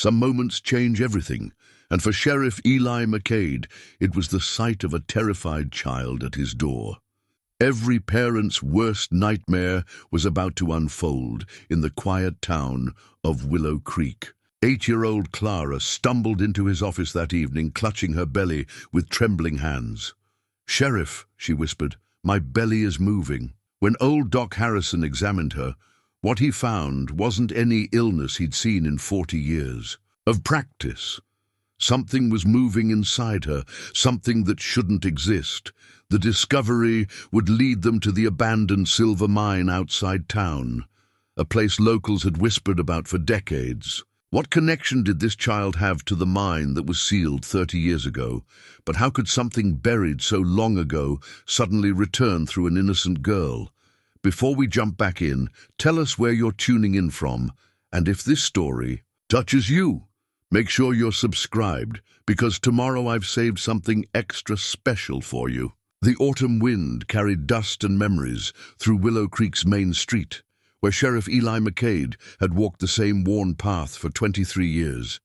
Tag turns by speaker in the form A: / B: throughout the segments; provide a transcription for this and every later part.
A: Some moments change everything, and for Sheriff Eli McCade, it was the sight of a terrified child at his door. Every parent's worst nightmare was about to unfold in the quiet town of Willow Creek. 8-year-old Clara stumbled into his office that evening, clutching her belly with trembling hands. "Sheriff," she whispered, "my belly is moving." When old Doc Harrison examined her, what he found wasn't any illness he'd seen in 40 years. Of practice. Something was moving inside her, something that shouldn't exist. The discovery would lead them to the abandoned silver mine outside town, a place locals had whispered about for decades. What connection did this child have to the mine that was sealed 30 years ago? But how could something buried so long ago suddenly return through an innocent girl? Before we jump back in, tell us where you're tuning in from, and if this story touches you, make sure you're subscribed, because tomorrow I've saved something extra special for you. The autumn wind carried dust and memories through Willow Creek's main street, where Sheriff Eli McCade had walked the same worn path for 23 years.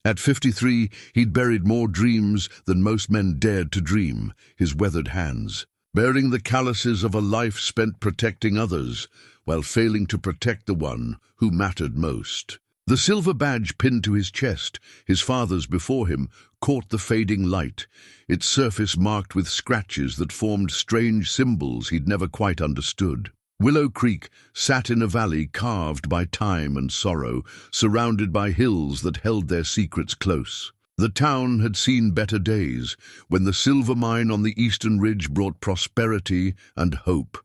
A: At 53, he'd buried more dreams than most men dared to dream, his weathered hands, bearing the calluses of a life spent protecting others, while failing to protect the one who mattered most. The silver badge pinned to his chest, his father's before him, caught the fading light, its surface marked with scratches that formed strange symbols he'd never quite understood. Willow Creek sat in a valley carved by time and sorrow, surrounded by hills that held their secrets close. The town had seen better days, when the silver mine on the eastern ridge brought prosperity and hope.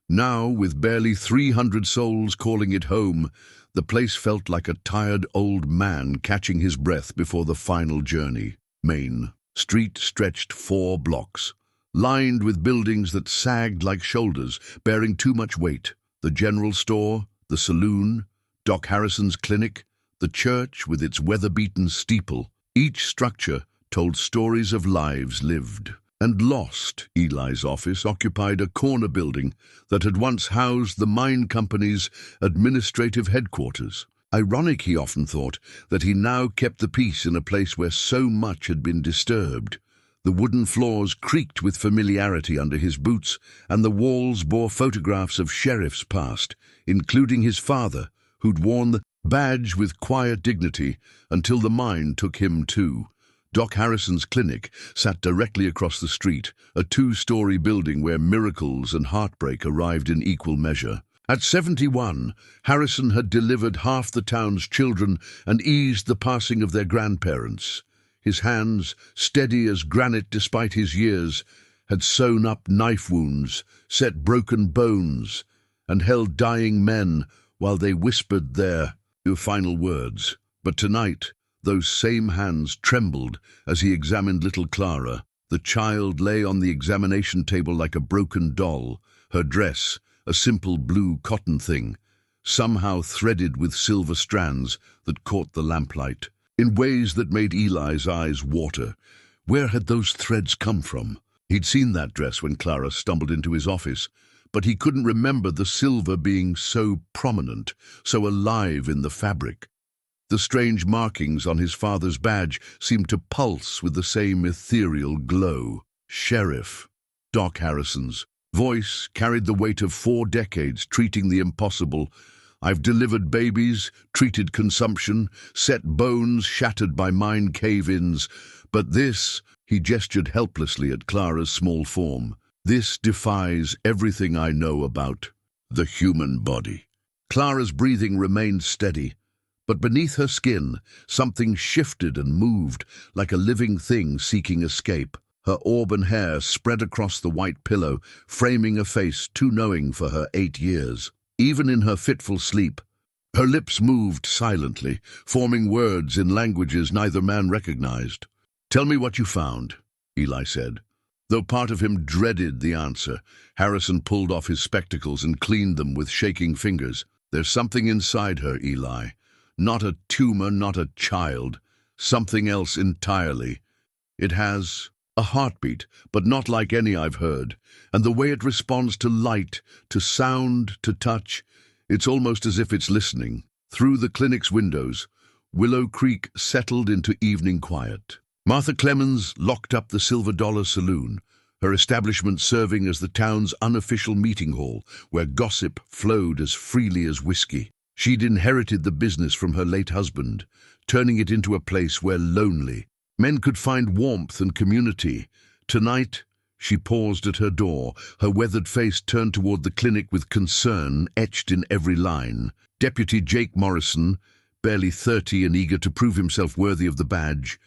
A: Now, with barely 300 souls calling it home, the place felt like a tired old man catching his breath before the final journey. Main Street stretched 4 blocks, lined with buildings that sagged like shoulders, bearing too much weight. The general store, the saloon, Doc Harrison's clinic, the church with its weather-beaten steeple. Each structure told stories of lives lived and lost. Eli's office occupied a corner building that had once housed the mine company's administrative headquarters. Ironic, he often thought, that he now kept the peace in a place where so much had been disturbed. The wooden floors creaked with familiarity under his boots, and the walls bore photographs of sheriffs past, including his father, who'd worn the badge with quiet dignity until the mine took him too. Doc Harrison's clinic sat directly across the street, a 2-story building where miracles and heartbreak arrived in equal measure. At 71, Harrison had delivered half the town's children and eased the passing of their grandparents. His hands, steady as granite despite his years, had sewn up knife wounds, set broken bones, and held dying men while they whispered their final words. But tonight, those same hands trembled as he examined little Clara. The child lay on the examination table like a broken doll, her dress, a simple blue cotton thing, somehow threaded with silver strands that caught the lamplight, in ways that made Eli's eyes water. Where had those threads come from? He'd seen that dress when Clara stumbled into his office, but he couldn't remember the silver being so prominent, so alive in the fabric. The strange markings on his father's badge seemed to pulse with the same ethereal glow. Sheriff. Doc Harrison's voice carried the weight of 4 decades treating the impossible. I've delivered babies, treated consumption, set bones shattered by mine cave-ins, but this, he gestured helplessly at Clara's small form, this defies everything I know about the human body. Clara's breathing remained steady, but beneath her skin, something shifted and moved like a living thing seeking escape. Her auburn hair spread across the white pillow, framing a face too knowing for her 8 years. Even in her fitful sleep, her lips moved silently, forming words in languages neither man recognized. "Tell me what you found," Eli said. Though part of him dreaded the answer, Harrison pulled off his spectacles and cleaned them with shaking fingers. "There's something inside her, Eli. Not a tumor, not a child. Something else entirely. It has a heartbeat, but not like any I've heard. And the way it responds to light, to sound, to touch, it's almost as if it's listening." Through the clinic's windows, Willow Creek settled into evening quiet. Martha Clemens locked up the Silver Dollar Saloon, her establishment serving as the town's unofficial meeting hall, where gossip flowed as freely as whiskey. She'd inherited the business from her late husband, turning it into a place where lonely men could find warmth and community. Tonight, she paused at her door, her weathered face turned toward the clinic with concern etched in every line. Deputy Jake Morrison, barely 30 and eager to prove himself worthy of the badge,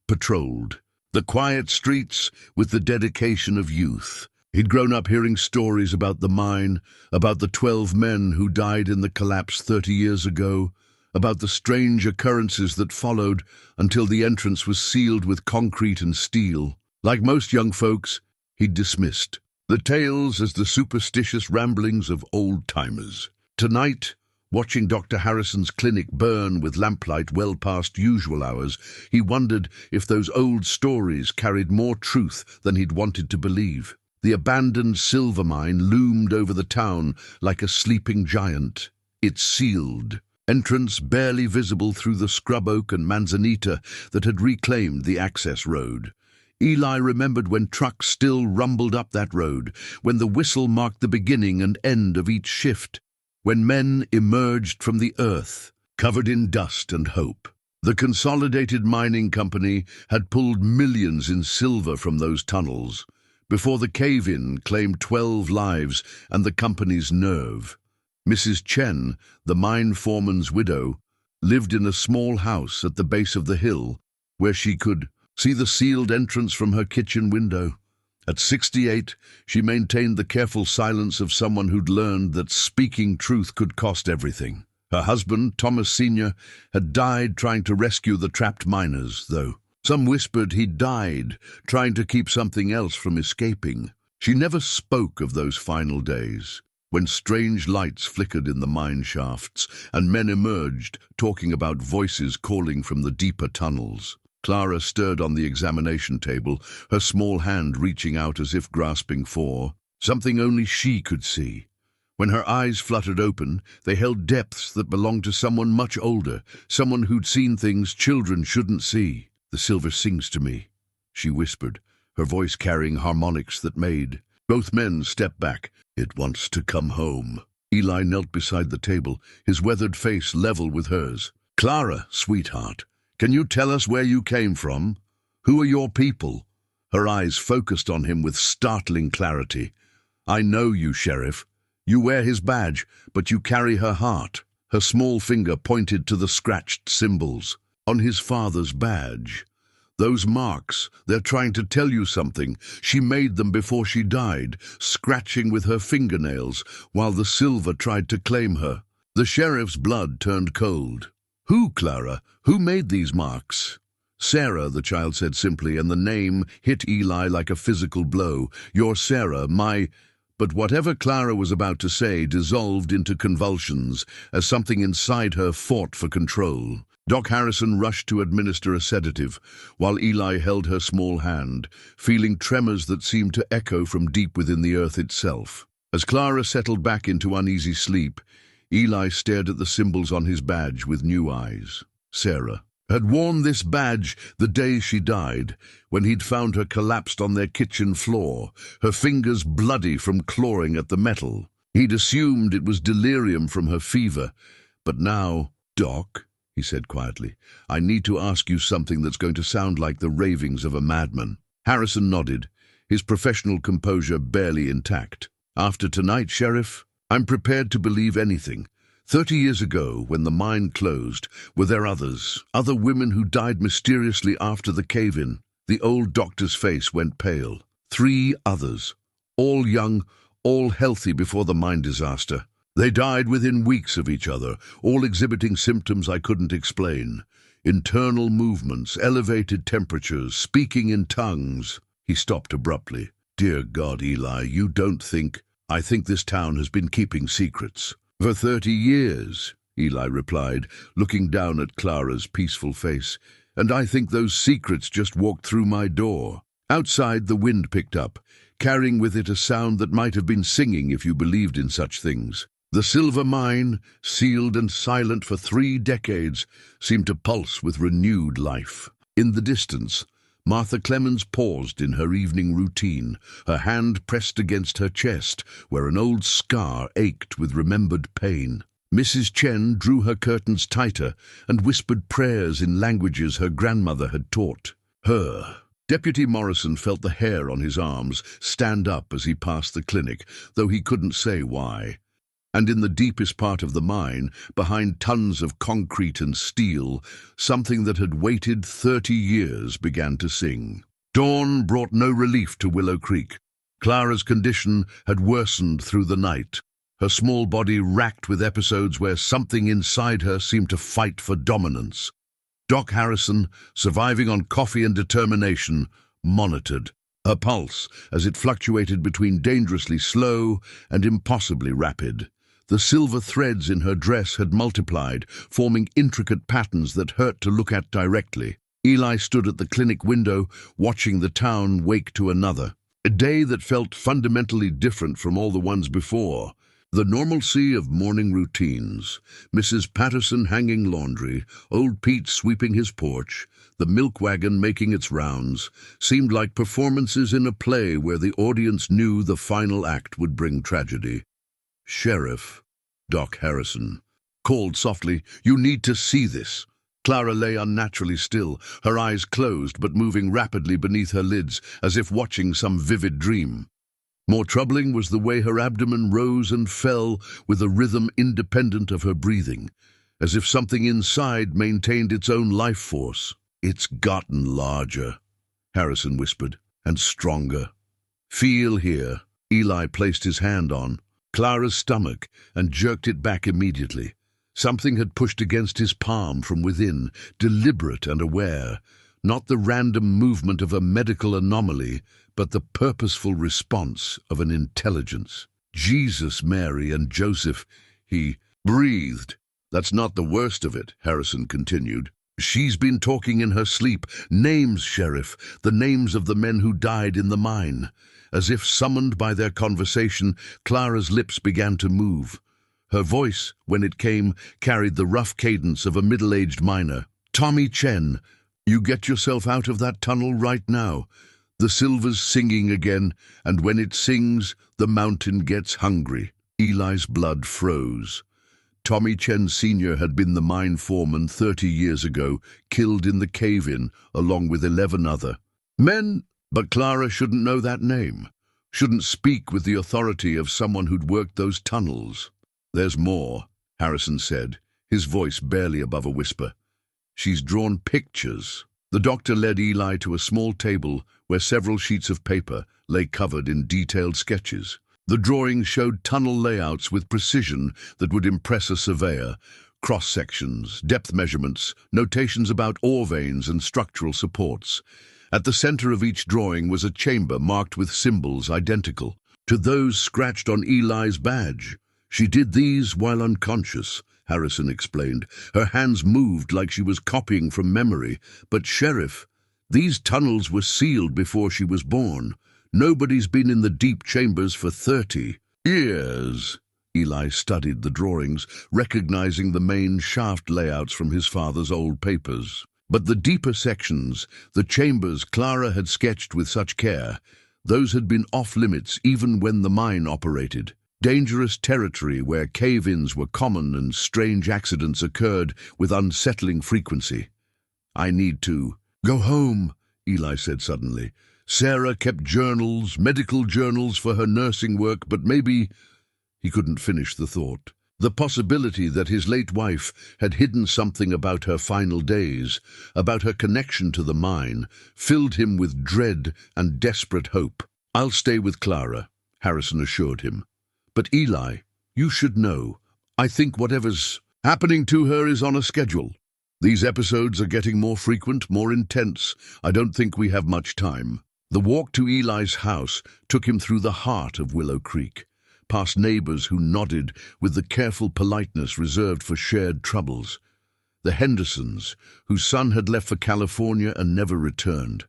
A: patrolled the quiet streets with the dedication of youth. He'd grown up hearing stories about the mine, about the 12 men who died in the collapse 30 years ago, about the strange occurrences that followed until the entrance was sealed with concrete and steel. Like most young folks, he'd dismissed the tales as the superstitious ramblings of old-timers. Tonight, watching Dr. Harrison's clinic burn with lamplight well past usual hours, he wondered if those old stories carried more truth than he'd wanted to believe. The abandoned silver mine loomed over the town like a sleeping giant. It sealed, entrance barely visible through the scrub oak and manzanita that had reclaimed the access road. Eli remembered when trucks still rumbled up that road, when the whistle marked the beginning and end of each shift, when men emerged from the earth, covered in dust and hope. The Consolidated Mining Company had pulled millions in silver from those tunnels, before the cave-in claimed 12 lives and the company's nerve. Mrs. Chen, the mine foreman's widow, lived in a small house at the base of the hill, where she could see the sealed entrance from her kitchen window. At 68, she maintained the careful silence of someone who'd learned that speaking truth could cost everything. Her husband, Thomas Sr., had died trying to rescue the trapped miners, though. Some whispered he'd died trying to keep something else from escaping. She never spoke of those final days, when strange lights flickered in the mine shafts and men emerged, talking about voices calling from the deeper tunnels. Clara stirred on the examination table, her small hand reaching out as if grasping for something only she could see. When her eyes fluttered open, they held depths that belonged to someone much older, someone who'd seen things children shouldn't see. "The silver sings to me," she whispered, her voice carrying harmonics that made both men step back. "It wants to come home." Eli knelt beside the table, his weathered face level with hers. "Clara, sweetheart, can you tell us where you came from? Who are your people?" Her eyes focused on him with startling clarity. "I know you, Sheriff. You wear his badge, but you carry her heart." Her small finger pointed to the scratched symbols on his father's badge. "Those marks, they're trying to tell you something. She made them before she died, scratching with her fingernails while the silver tried to claim her." The sheriff's blood turned cold. "Who, Clara? Who made these marks?" "Sarah," the child said simply, and the name hit Eli like a physical blow. "You're Sarah, my—" But whatever Clara was about to say dissolved into convulsions as something inside her fought for control. Doc Harrison rushed to administer a sedative, while Eli held her small hand, feeling tremors that seemed to echo from deep within the earth itself. As Clara settled back into uneasy sleep, Eli stared at the symbols on his badge with new eyes. Sarah had worn this badge the day she died, when he'd found her collapsed on their kitchen floor, her fingers bloody from clawing at the metal. He'd assumed it was delirium from her fever, but now— "Doc," he said quietly, "I need to ask you something that's going to sound like the ravings of a madman." Harrison nodded, his professional composure barely intact. "After tonight, Sheriff, I'm prepared to believe anything. 30 years ago, when the mine closed, were there others, other women who died mysteriously after the cave-in?" The old doctor's face went pale. 3 others, all young, all healthy before the mine disaster. They died within weeks of each other, all exhibiting symptoms I couldn't explain. Internal movements, elevated temperatures, speaking in tongues. He stopped abruptly. "Dear God, Eli, you don't think—" "I think this town has been keeping secrets." "For 30 years, Eli replied, looking down at Clara's peaceful face, "and I think those secrets just walked through my door." Outside, the wind picked up, carrying with it a sound that might have been singing if you believed in such things. The silver mine, sealed and silent for 3 decades, seemed to pulse with renewed life. In the distance, Martha Clemens paused in her evening routine, her hand pressed against her chest, where an old scar ached with remembered pain. Mrs. Chen drew her curtains tighter and whispered prayers in languages her grandmother had taught her. Deputy Morrison felt the hair on his arms stand up as he passed the clinic, though he couldn't say why. And in the deepest part of the mine, behind tons of concrete and steel, something that had waited 30 years began to sing. Dawn brought no relief to Willow Creek. Clara's condition had worsened through the night, her small body racked with episodes where something inside her seemed to fight for dominance. Doc Harrison, surviving on coffee and determination, monitored her pulse as it fluctuated between dangerously slow and impossibly rapid. The silver threads in her dress had multiplied, forming intricate patterns that hurt to look at directly. Eli stood at the clinic window, watching the town wake to another. A day that felt fundamentally different from all the ones before. The normalcy of morning routines, Mrs. Patterson hanging laundry, old Pete sweeping his porch, the milk wagon making its rounds, seemed like performances in a play where the audience knew the final act would bring tragedy. "Sheriff," Doc Harrison called softly, "you need to see this." Clara lay unnaturally still, her eyes closed but moving rapidly beneath her lids, as if watching some vivid dream. More troubling was the way her abdomen rose and fell with a rhythm independent of her breathing, as if something inside maintained its own life force. "It's gotten larger," Harrison whispered, "and stronger. Feel here." Eli placed his hand on Clara's stomach and jerked it back immediately. Something had pushed against his palm from within, deliberate and aware, not the random movement of a medical anomaly, but the purposeful response of an intelligence. "Jesus, Mary, and Joseph," he breathed. "That's not the worst of it," Harrison continued. "She's been talking in her sleep. Names, Sheriff, the names of the men who died in the mine." As if summoned by their conversation, Clara's lips began to move. Her voice, when it came, carried the rough cadence of a middle-aged miner. "Tommy Chen, you get yourself out of that tunnel right now. The silver's singing again, and when it sings, the mountain gets hungry." Eli's blood froze. Tommy Chen Sr. had been the mine foreman 30 years ago, killed in the cave-in, along with 11 other men. But Clara shouldn't know that name, shouldn't speak with the authority of someone who'd worked those tunnels. "There's more," Harrison said, his voice barely above a whisper. "She's drawn pictures." The doctor led Eli to a small table where several sheets of paper lay covered in detailed sketches. The drawings showed tunnel layouts with precision that would impress a surveyor, cross-sections, depth measurements, notations about ore veins and structural supports. At the center of each drawing was a chamber marked with symbols identical to those scratched on Eli's badge. "She did these while unconscious," Harrison explained. "Her hands moved like she was copying from memory. But, Sheriff, these tunnels were sealed before she was born. Nobody's been in the deep chambers for 30 years. Eli studied the drawings, recognizing the main shaft layouts from his father's old papers. But the deeper sections, the chambers Clara had sketched with such care, those had been off-limits even when the mine operated. Dangerous territory where cave-ins were common and strange accidents occurred with unsettling frequency. "I need to go home," Eli said suddenly. "Sarah kept journals, medical journals for her nursing work, but maybe—" He couldn't finish the thought. The possibility that his late wife had hidden something about her final days, about her connection to the mine, filled him with dread and desperate hope. "I'll stay with Clara," Harrison assured him. "But Eli, you should know. I think whatever's happening to her is on a schedule. These episodes are getting more frequent, more intense. I don't think we have much time." The walk to Eli's house took him through the heart of Willow Creek, past neighbors who nodded with the careful politeness reserved for shared troubles. The Hendersons, whose son had left for California and never returned.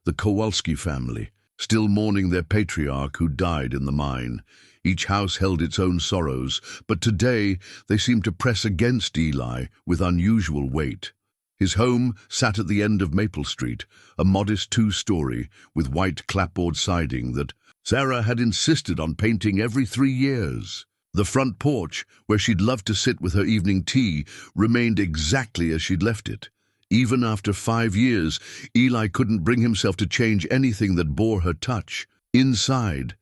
A: The Kowalski family, still mourning their patriarch who died in the mine. Each house held its own sorrows, but today they seemed to press against Eli with unusual weight. His home sat at the end of Maple Street, a modest two-story with white clapboard siding that Sarah had insisted on painting every 3 years. The front porch, where she'd loved to sit with her evening tea, remained exactly as she'd left it. Even after 5 years, Eli couldn't bring himself to change anything that bore her touch. Inside,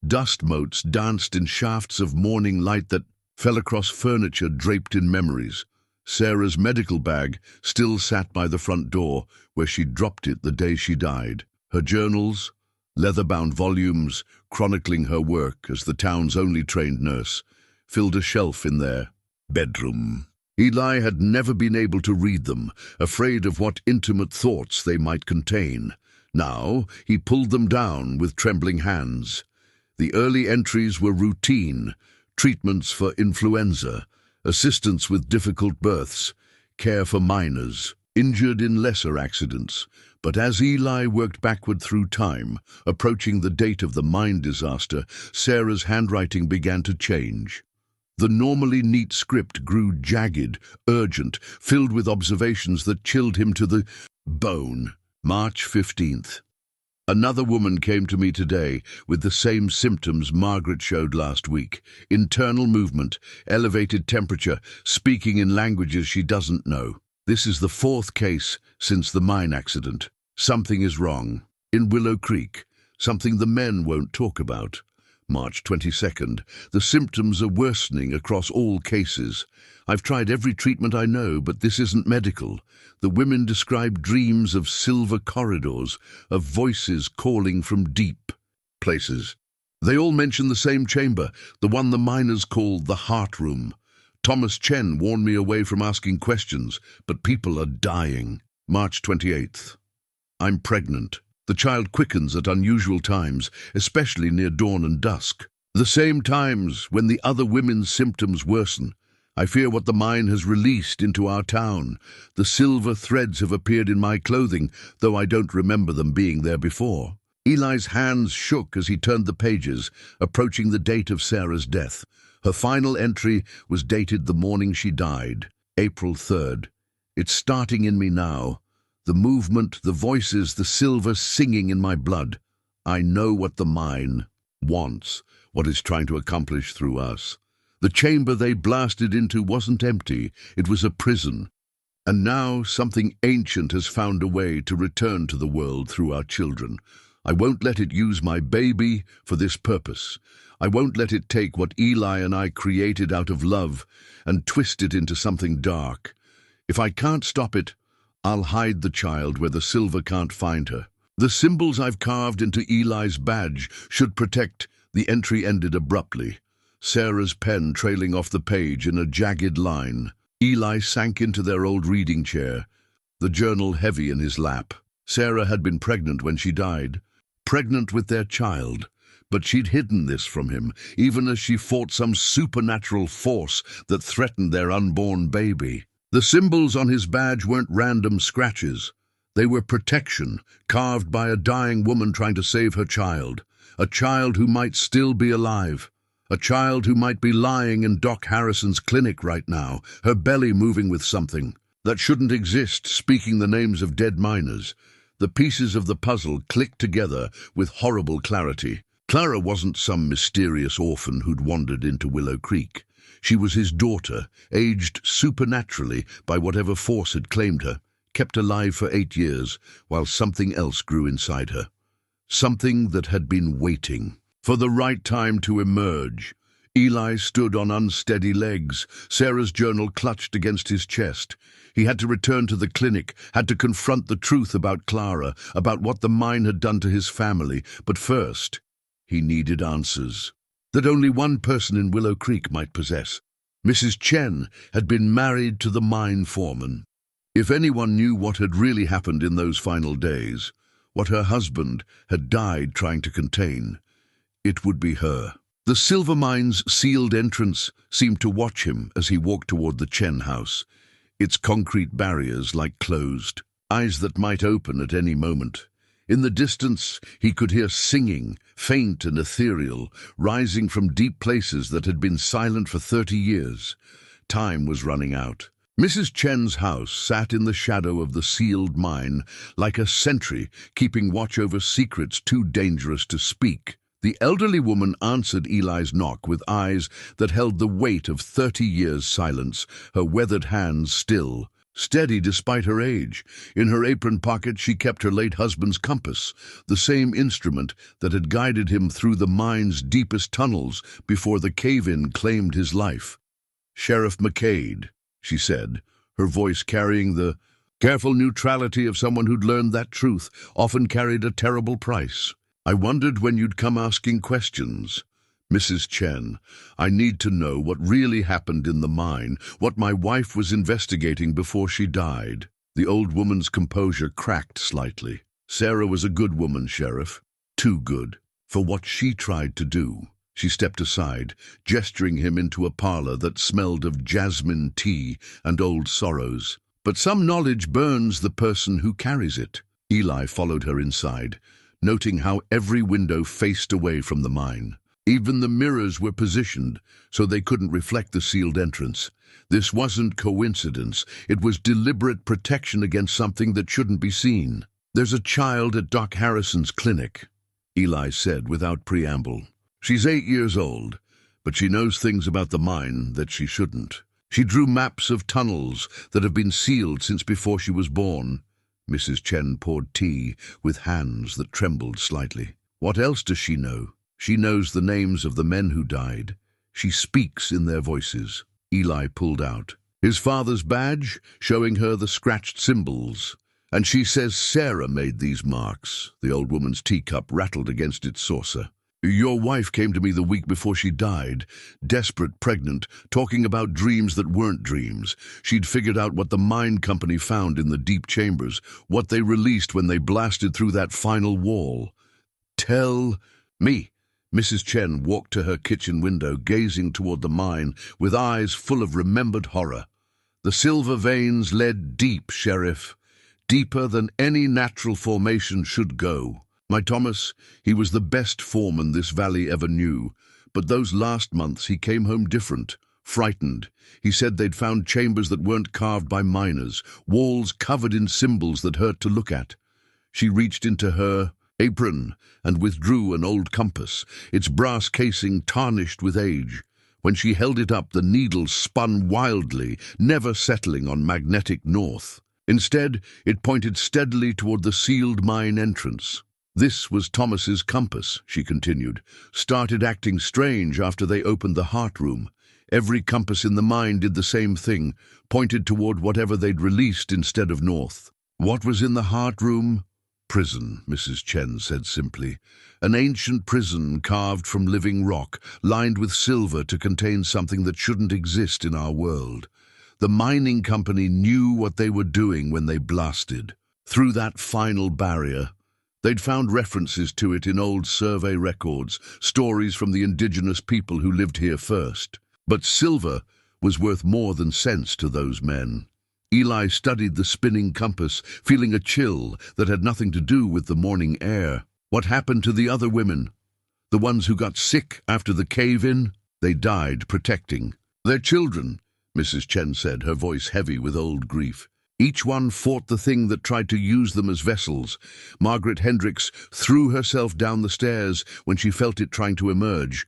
A: dust motes danced in shafts of morning light that fell across furniture draped in memories. Sarah's medical bag still sat by the front door, where she'd dropped it the day she died. Her journals, leather-bound volumes chronicling her work as the town's only trained nurse, filled a shelf in their bedroom. Eli had never been able to read them, afraid of what intimate thoughts they might contain. Now he pulled them down with trembling hands. The early entries were routine: treatments for influenza, assistance with difficult births, care for minors, injured in lesser accidents. But as Eli worked backward through time, approaching the date of the mine disaster, Sarah's handwriting began to change. The normally neat script grew jagged, urgent, filled with observations that chilled him to the bone. March 15th. Another woman came to me today with the same symptoms Margaret showed last week: internal movement, elevated temperature, speaking in languages she doesn't know. This is the 4th case since the mine accident. Something is wrong. In Willow Creek, something the men won't talk about. March 22nd. The symptoms are worsening across all cases. I've tried every treatment I know, but this isn't medical. The women describe dreams of silver corridors, of voices calling from deep places. They all mention the same chamber, the one the miners call the heart room. Thomas Chen warned me away from asking questions, but people are dying. March 28th. I'm pregnant. The child quickens at unusual times, especially near dawn and dusk. The same times when the other women's symptoms worsen. I fear what the mine has released into our town. The silver threads have appeared in my clothing, though I don't remember them being there before. Eli's hands shook as he turned the pages, approaching the date of Sarah's death. Her final entry was dated the morning she died, April 3rd. It's starting in me now. The movement, the voices, the silver singing in my blood. I know what the mine wants, what it's trying to accomplish through us. The chamber they blasted into wasn't empty, it was a prison. And now something ancient has found a way to return to the world through our children. I won't let it use my baby for this purpose. I won't let it take what Eli and I created out of love and twist it into something dark. If I can't stop it, I'll hide the child where the silver can't find her. The symbols I've carved into Eli's badge should protect. The entry ended abruptly, Sarah's pen trailing off the page in a jagged line. Eli sank into their old reading chair, the journal heavy in his lap. Sarah had been pregnant when she died, pregnant with their child. But she'd hidden this from him, even as she fought some supernatural force that threatened their unborn baby. The symbols on his badge weren't random scratches. They were protection, carved by a dying woman trying to save her child. A child who might still be alive. A child who might be lying in Doc Harrison's clinic right now, her belly moving with something that shouldn't exist, speaking the names of dead miners. The pieces of the puzzle clicked together with horrible clarity. Clara wasn't some mysterious orphan who'd wandered into Willow Creek. She was his daughter, aged supernaturally by whatever force had claimed her, kept alive for 8 years, while something else grew inside her. Something that had been waiting for the right time to emerge. Eli stood on unsteady legs, Sarah's journal clutched against his chest. He had to return to the clinic, had to confront the truth about Clara, about what the mine had done to his family. But first, he needed answers that only one person in Willow Creek might possess. Mrs. Chen had been married to the mine foreman. If anyone knew what had really happened in those final days, what her husband had died trying to contain, it would be her. The silver mine's sealed entrance seemed to watch him as he walked toward the Chen house, its concrete barriers like closed eyes that might open at any moment. In the distance, he could hear singing, faint and ethereal, rising from deep places that had been silent for 30 years. Time was running out. Mrs. Chen's house sat in the shadow of the sealed mine, like a sentry keeping watch over secrets too dangerous to speak. The elderly woman answered Eli's knock with eyes that held the weight of 30 years' silence, her weathered hands still, steady despite her age. In her apron pocket she kept her late husband's compass, the same instrument that had guided him through the mine's deepest tunnels before the cave-in claimed his life. "Sheriff McCade," she said, her voice carrying the careful neutrality of someone who'd learned that truth often carried a terrible price. "I wondered when you'd come asking questions. Mrs. Chen, I need to know what really happened in the mine, what my wife was investigating before she died." The old woman's composure cracked slightly. "Sarah was a good woman, Sheriff. Too good for what she tried to do." She stepped aside, gesturing him into a parlor that smelled of jasmine tea and old sorrows. "But some knowledge burns the person who carries it." Eli followed her inside, noting how every window faced away from the mine. Even the mirrors were positioned so they couldn't reflect the sealed entrance. This wasn't coincidence. It was deliberate protection against something that shouldn't be seen. "There's a child at Doc Harrison's clinic," Eli said without preamble. "She's 8 years old, but she knows things about the mine that she shouldn't. She drew maps of tunnels that have been sealed since before she was born." Mrs. Chen poured tea with hands that trembled slightly. "What else does she know? She knows the names of the men who died. She speaks in their voices." Eli pulled out his father's badge, showing her the scratched symbols. "And she says Sarah made these marks." The old woman's teacup rattled against its saucer. "Your wife came to me the week before she died, desperate, pregnant, talking about dreams that weren't dreams. She'd figured out what the mine company found in the deep chambers, what they released when they blasted through that final wall." "Tell me." Mrs. Chen walked to her kitchen window, gazing toward the mine with eyes full of remembered horror. "The silver veins led deep, Sheriff, deeper than any natural formation should go. My Thomas, he was the best foreman this valley ever knew, but those last months he came home different, frightened. He said they'd found chambers that weren't carved by miners, walls covered in symbols that hurt to look at." She reached into her apron and withdrew an old compass, its brass casing tarnished with age. When she held it up, the needle spun wildly, never settling on magnetic north. Instead, it pointed steadily toward the sealed mine entrance. "This was Thomas's compass," she continued, "started acting strange after they opened the heart room. Every compass in the mine did the same thing, pointed toward whatever they'd released instead of north." "What was in the heart room?" "Prison," Mrs. Chen said simply. "An ancient prison carved from living rock, lined with silver to contain something that shouldn't exist in our world. The mining company knew what they were doing when they blasted through that final barrier. They'd found references to it in old survey records, stories from the indigenous people who lived here first. But silver was worth more than sense to those men." Eli studied the spinning compass, feeling a chill that had nothing to do with the morning air. "What happened to the other women? The ones who got sick after the cave-in?" "They died protecting their children," Mrs. Chen said, her voice heavy with old grief. "Each one fought the thing that tried to use them as vessels. Margaret Hendricks threw herself down the stairs when she felt it trying to emerge.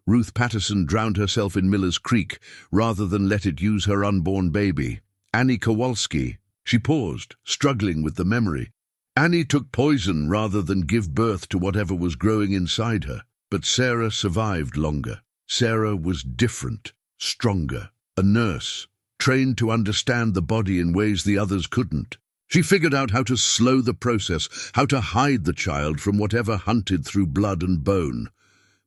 A: Ruth Patterson drowned herself in Miller's Creek rather than let it use her unborn baby. Annie Kowalski." She paused, struggling with the memory. "Annie took poison rather than give birth to whatever was growing inside her. But Sarah survived longer. Sarah was different, stronger, a nurse, trained to understand the body in ways the others couldn't. She figured out how to slow the process, how to hide the child from whatever hunted through blood and bone."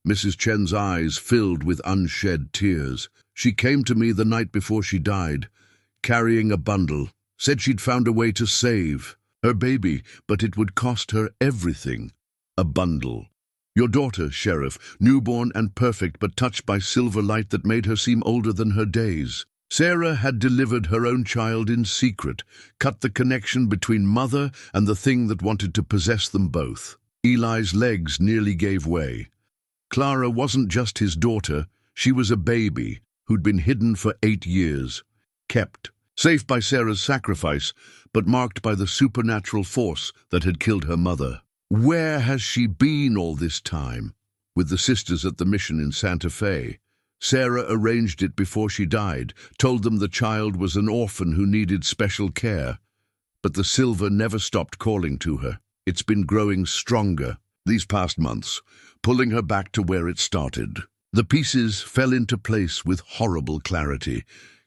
A: Mrs. Chen's eyes filled with unshed tears. "She came to me the night before she died, carrying a bundle. Said she'd found a way to save her baby, but it would cost her everything." "A bundle. Your daughter, Sheriff, newborn and perfect, but touched by silver light that made her seem older than her days." Sarah had delivered her own child in secret, cut the connection between mother and the thing that wanted to possess them both. Eli's legs nearly gave way. Clara wasn't just his daughter, she was a baby who'd been hidden for 8 years, kept, safe by Sarah's sacrifice, but marked by the supernatural force that had killed her mother. Where has she been all this time? With the sisters at the mission in Santa Fe. Sarah arranged it before she died, told them the child was an orphan who needed special care. But the silver never stopped calling to her. It's been growing stronger these past months, pulling her back to where it started. The pieces fell into place with horrible clarity.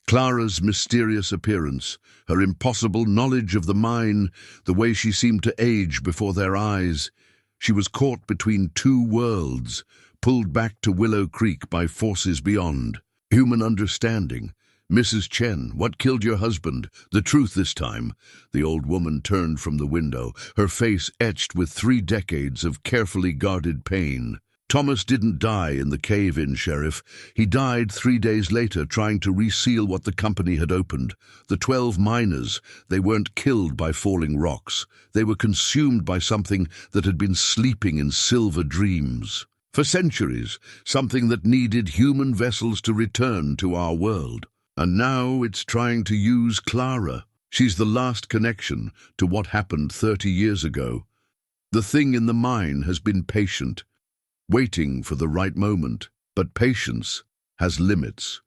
A: Clara's mysterious appearance, her impossible knowledge of the mine, the way she seemed to age before their eyes. She was caught between 2 worlds, pulled back to Willow Creek by forces beyond. Human understanding. Mrs. Chen, what killed your husband? The truth this time. The old woman turned from the window, her face etched with 3 decades of carefully guarded pain. Thomas didn't die in the cave-in, Sheriff. He died 3 days later trying to reseal what the company had opened. The 12 miners, they weren't killed by falling rocks. They were consumed by something that had been sleeping in silver dreams. For centuries, something that needed human vessels to return to our world. And now it's trying to use Clara. She's the last connection to what happened 30 years ago. The thing in the mine has been patient, waiting for the right moment. But patience has limits,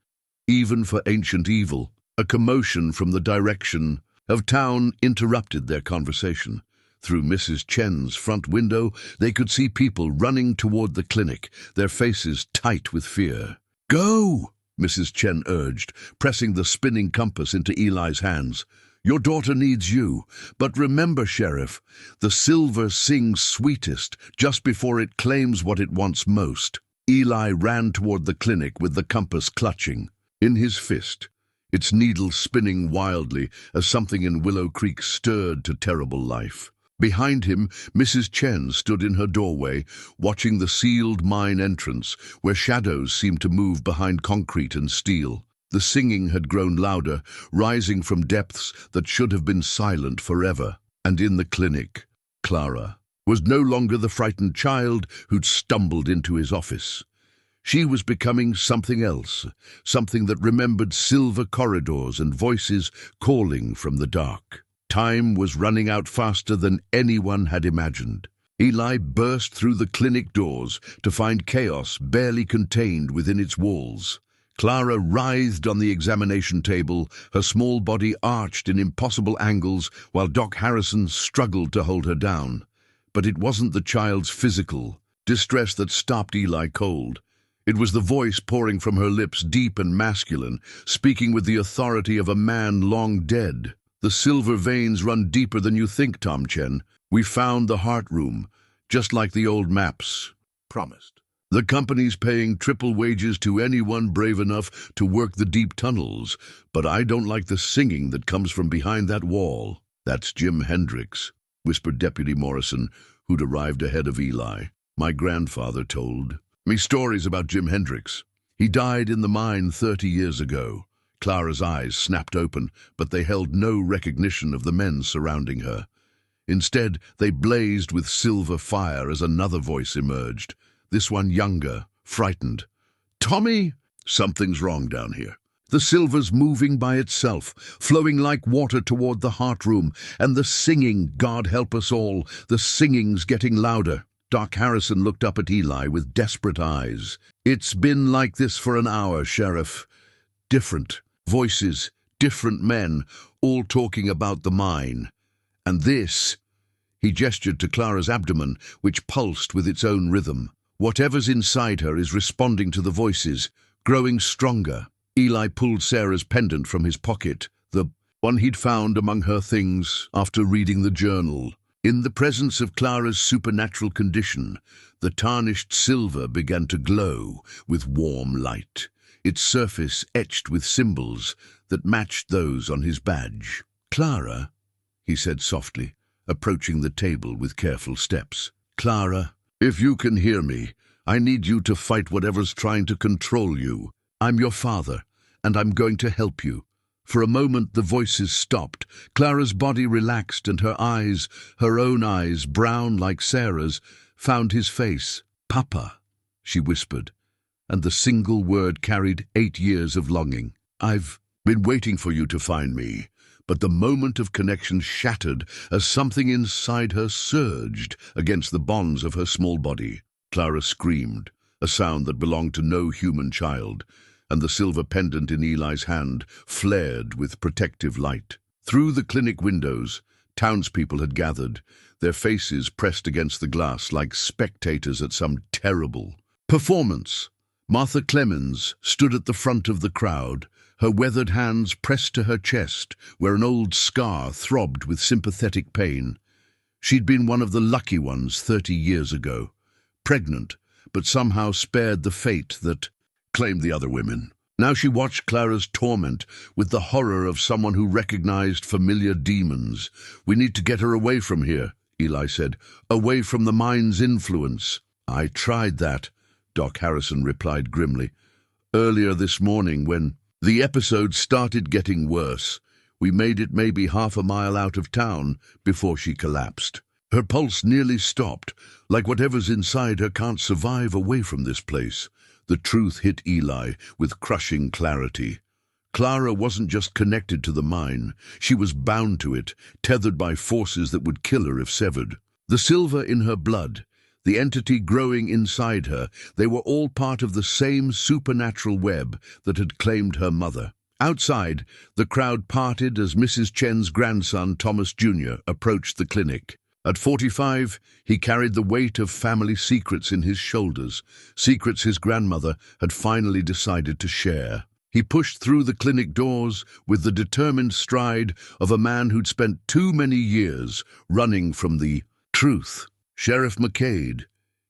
A: even for ancient evil. A commotion from the direction of town interrupted their conversation. Through Mrs. Chen's front window, they could see people running toward the clinic, their faces tight with fear. "Go!" Mrs. Chen urged, pressing the spinning compass into Eli's hands. "Your daughter needs you. But remember, Sheriff, the silver sings sweetest just before it claims what it wants most." Eli ran toward the clinic with the compass clutching in his fist, its needle spinning wildly as something in Willow Creek stirred to terrible life. Behind him, Mrs. Chen stood in her doorway, watching the sealed mine entrance, where shadows seemed to move behind concrete and steel. The singing had grown louder, rising from depths that should have been silent forever. And in the clinic, Clara was no longer the frightened child who'd stumbled into his office. She was becoming something else, something that remembered silver corridors and voices calling from the dark. Time was running out faster than anyone had imagined. Eli burst through the clinic doors to find chaos barely contained within its walls. Clara writhed on the examination table, her small body arched in impossible angles, while Doc Harrison struggled to hold her down. But it wasn't the child's physical distress that stopped Eli cold. It was the voice pouring from her lips, deep and masculine, speaking with the authority of a man long dead. "The silver veins run deeper than you think, Tom Chen. We found the heart room, just like the old maps promised. The company's paying triple wages to anyone brave enough to work the deep tunnels, but I don't like the singing that comes from behind that wall." "That's Jim Hendricks," whispered Deputy Morrison, who'd arrived ahead of Eli. "My grandfather told me stories about Jim Hendricks. He died in the mine 30 years ago." Clara's eyes snapped open, but they held no recognition of the men surrounding her. Instead, they blazed with silver fire as another voice emerged, this one younger, frightened. "Tommy!" "Something's wrong down here. The silver's moving by itself, flowing like water toward the heart room, and the singing, God help us all, the singing's getting louder." Doc Harrison looked up at Eli with desperate eyes. "It's been like this for an hour, Sheriff. Different voices, different men, all talking about the mine. And this," he gestured to Clara's abdomen, which pulsed with its own rhythm. "Whatever's inside her is responding to the voices, growing stronger." Eli pulled Sarah's pendant from his pocket, the one he'd found among her things after reading the journal. In the presence of Clara's supernatural condition, the tarnished silver began to glow with warm light, its surface etched with symbols that matched those on his badge. "Clara," he said softly, approaching the table with careful steps. "Clara, if you can hear me, I need you to fight whatever's trying to control you. I'm your father, and I'm going to help you." For a moment the voices stopped. Clara's body relaxed and her eyes, her own eyes, brown like Sarah's, found his face. "Papa," she whispered, and the single word carried 8 years of longing. "I've been waiting for you to find me." But the moment of connection shattered as something inside her surged against the bonds of her small body. Clara screamed, a sound that belonged to no human child, and the silver pendant in Eli's hand flared with protective light. Through the clinic windows, townspeople had gathered, their faces pressed against the glass like spectators at some terrible performance. Martha Clemens stood at the front of the crowd, her weathered hands pressed to her chest, where an old scar throbbed with sympathetic pain. She'd been one of the lucky ones 30 years ago, pregnant, but somehow spared the fate that claimed the other women. Now she watched Clara's torment with the horror of someone who recognized familiar demons. "We need to get her away from here," Eli said, "away from the mind's influence." "I tried that," Doc Harrison replied grimly. "Earlier this morning, when the episode started getting worse, we made it maybe half a mile out of town before she collapsed. Her pulse nearly stopped, like whatever's inside her can't survive away from this place." The truth hit Eli with crushing clarity. Clara wasn't just connected to the mine, she was bound to it, tethered by forces that would kill her if severed. The silver in her blood, the entity growing inside her, they were all part of the same supernatural web that had claimed her mother. Outside, the crowd parted as Mrs. Chen's grandson, Thomas Jr., approached the clinic. At 45, he carried the weight of family secrets in his shoulders, secrets his grandmother had finally decided to share. He pushed through the clinic doors with the determined stride of a man who'd spent too many years running from the truth. "Sheriff McCade,"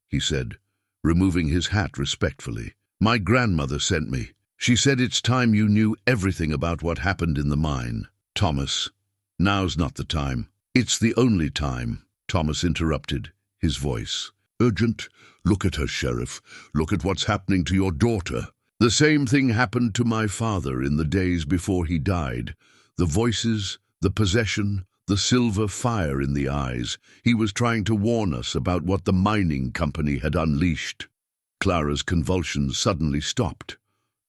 A: he said, removing his hat respectfully. "My grandmother sent me. She said it's time you knew everything about what happened in the mine." "Thomas, now's not the time. It's the only time," Thomas interrupted, his voice urgent. "Look at her, Sheriff. Look at what's happening to your daughter. The same thing happened to my father in the days before he died. The voices, the possession, the silver fire in the eyes. He was trying to warn us about what the mining company had unleashed." Clara's convulsions suddenly stopped.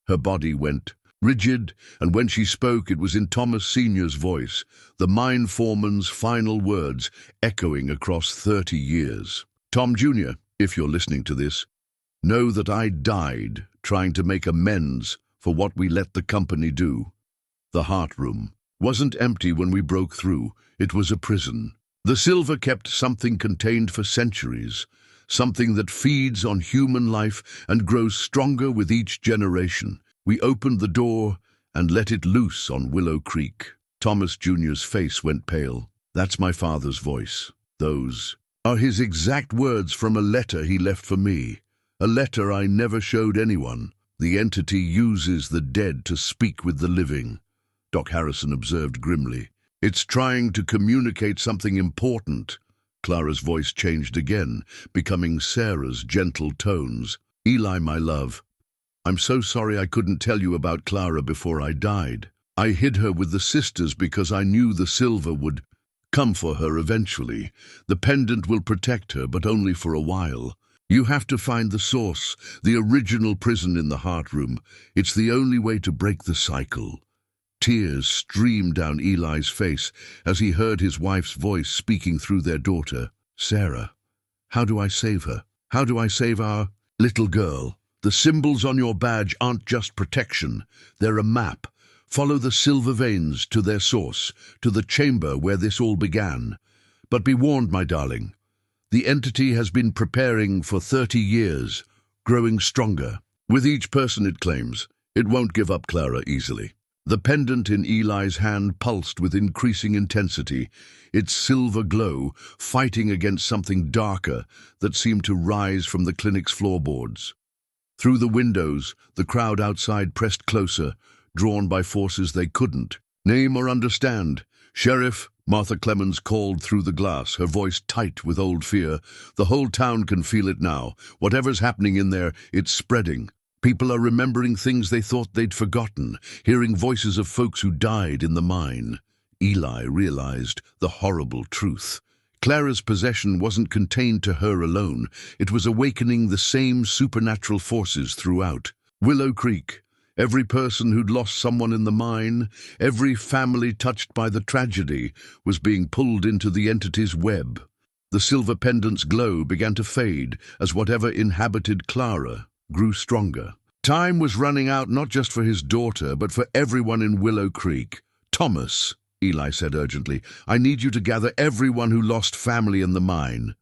A: Her body went rigid, and when she spoke it was in Thomas Sr.'s voice, the mine foreman's final words echoing across 30 years. "Tom Jr., if you're listening to this, know that I died trying to make amends for what we let the company do. The heart room wasn't empty when we broke through. It was a prison. The silver kept something contained for centuries, something that feeds on human life and grows stronger with each generation. We opened the door and let it loose on Willow Creek." Thomas Jr.'s face went pale. "That's my father's voice. Those are his exact words from a letter he left for me. A letter I never showed anyone. The entity uses the dead to speak with the living," Doc Harrison observed grimly. "It's trying to communicate something important." Clara's voice changed again, becoming Sarah's gentle tones. "Eli, my love, I'm so sorry I couldn't tell you about Clara before I died. I hid her with the sisters because I knew the silver would come for her eventually. The pendant will protect her, but only for a while. You have to find the source, the original prison in the heart room. It's the only way to break the cycle." Tears streamed down Eli's face as he heard his wife's voice speaking through their daughter. "Sarah, how do I save her? How do I save our little girl? The symbols on your badge aren't just protection. They're a map. Follow the silver veins to their source, to the chamber where this all began. But be warned, my darling. The entity has been preparing for 30 years, growing stronger. With each person it claims, it won't give up Clara easily." The pendant in Eli's hand pulsed with increasing intensity, its silver glow fighting against something darker that seemed to rise from the clinic's floorboards. Through the windows, the crowd outside pressed closer, drawn by forces they couldn't name or understand. "Sheriff," Martha Clemens called through the glass, her voice tight with old fear. "The whole town can feel it now. Whatever's happening in there, it's spreading. People are remembering things they thought they'd forgotten, hearing voices of folks who died in the mine. Eli realized the horrible truth. Clara's possession wasn't contained to her alone. It was awakening the same supernatural forces throughout. Willow Creek, every person who'd lost someone in the mine, every family touched by the tragedy, was being pulled into the entity's web. The silver pendant's glow began to fade as whatever inhabited Clara grew stronger. Time was running out not just for his daughter, but for everyone in Willow Creek. "Thomas," Eli said urgently, "I need you to gather everyone who lost family in the mine.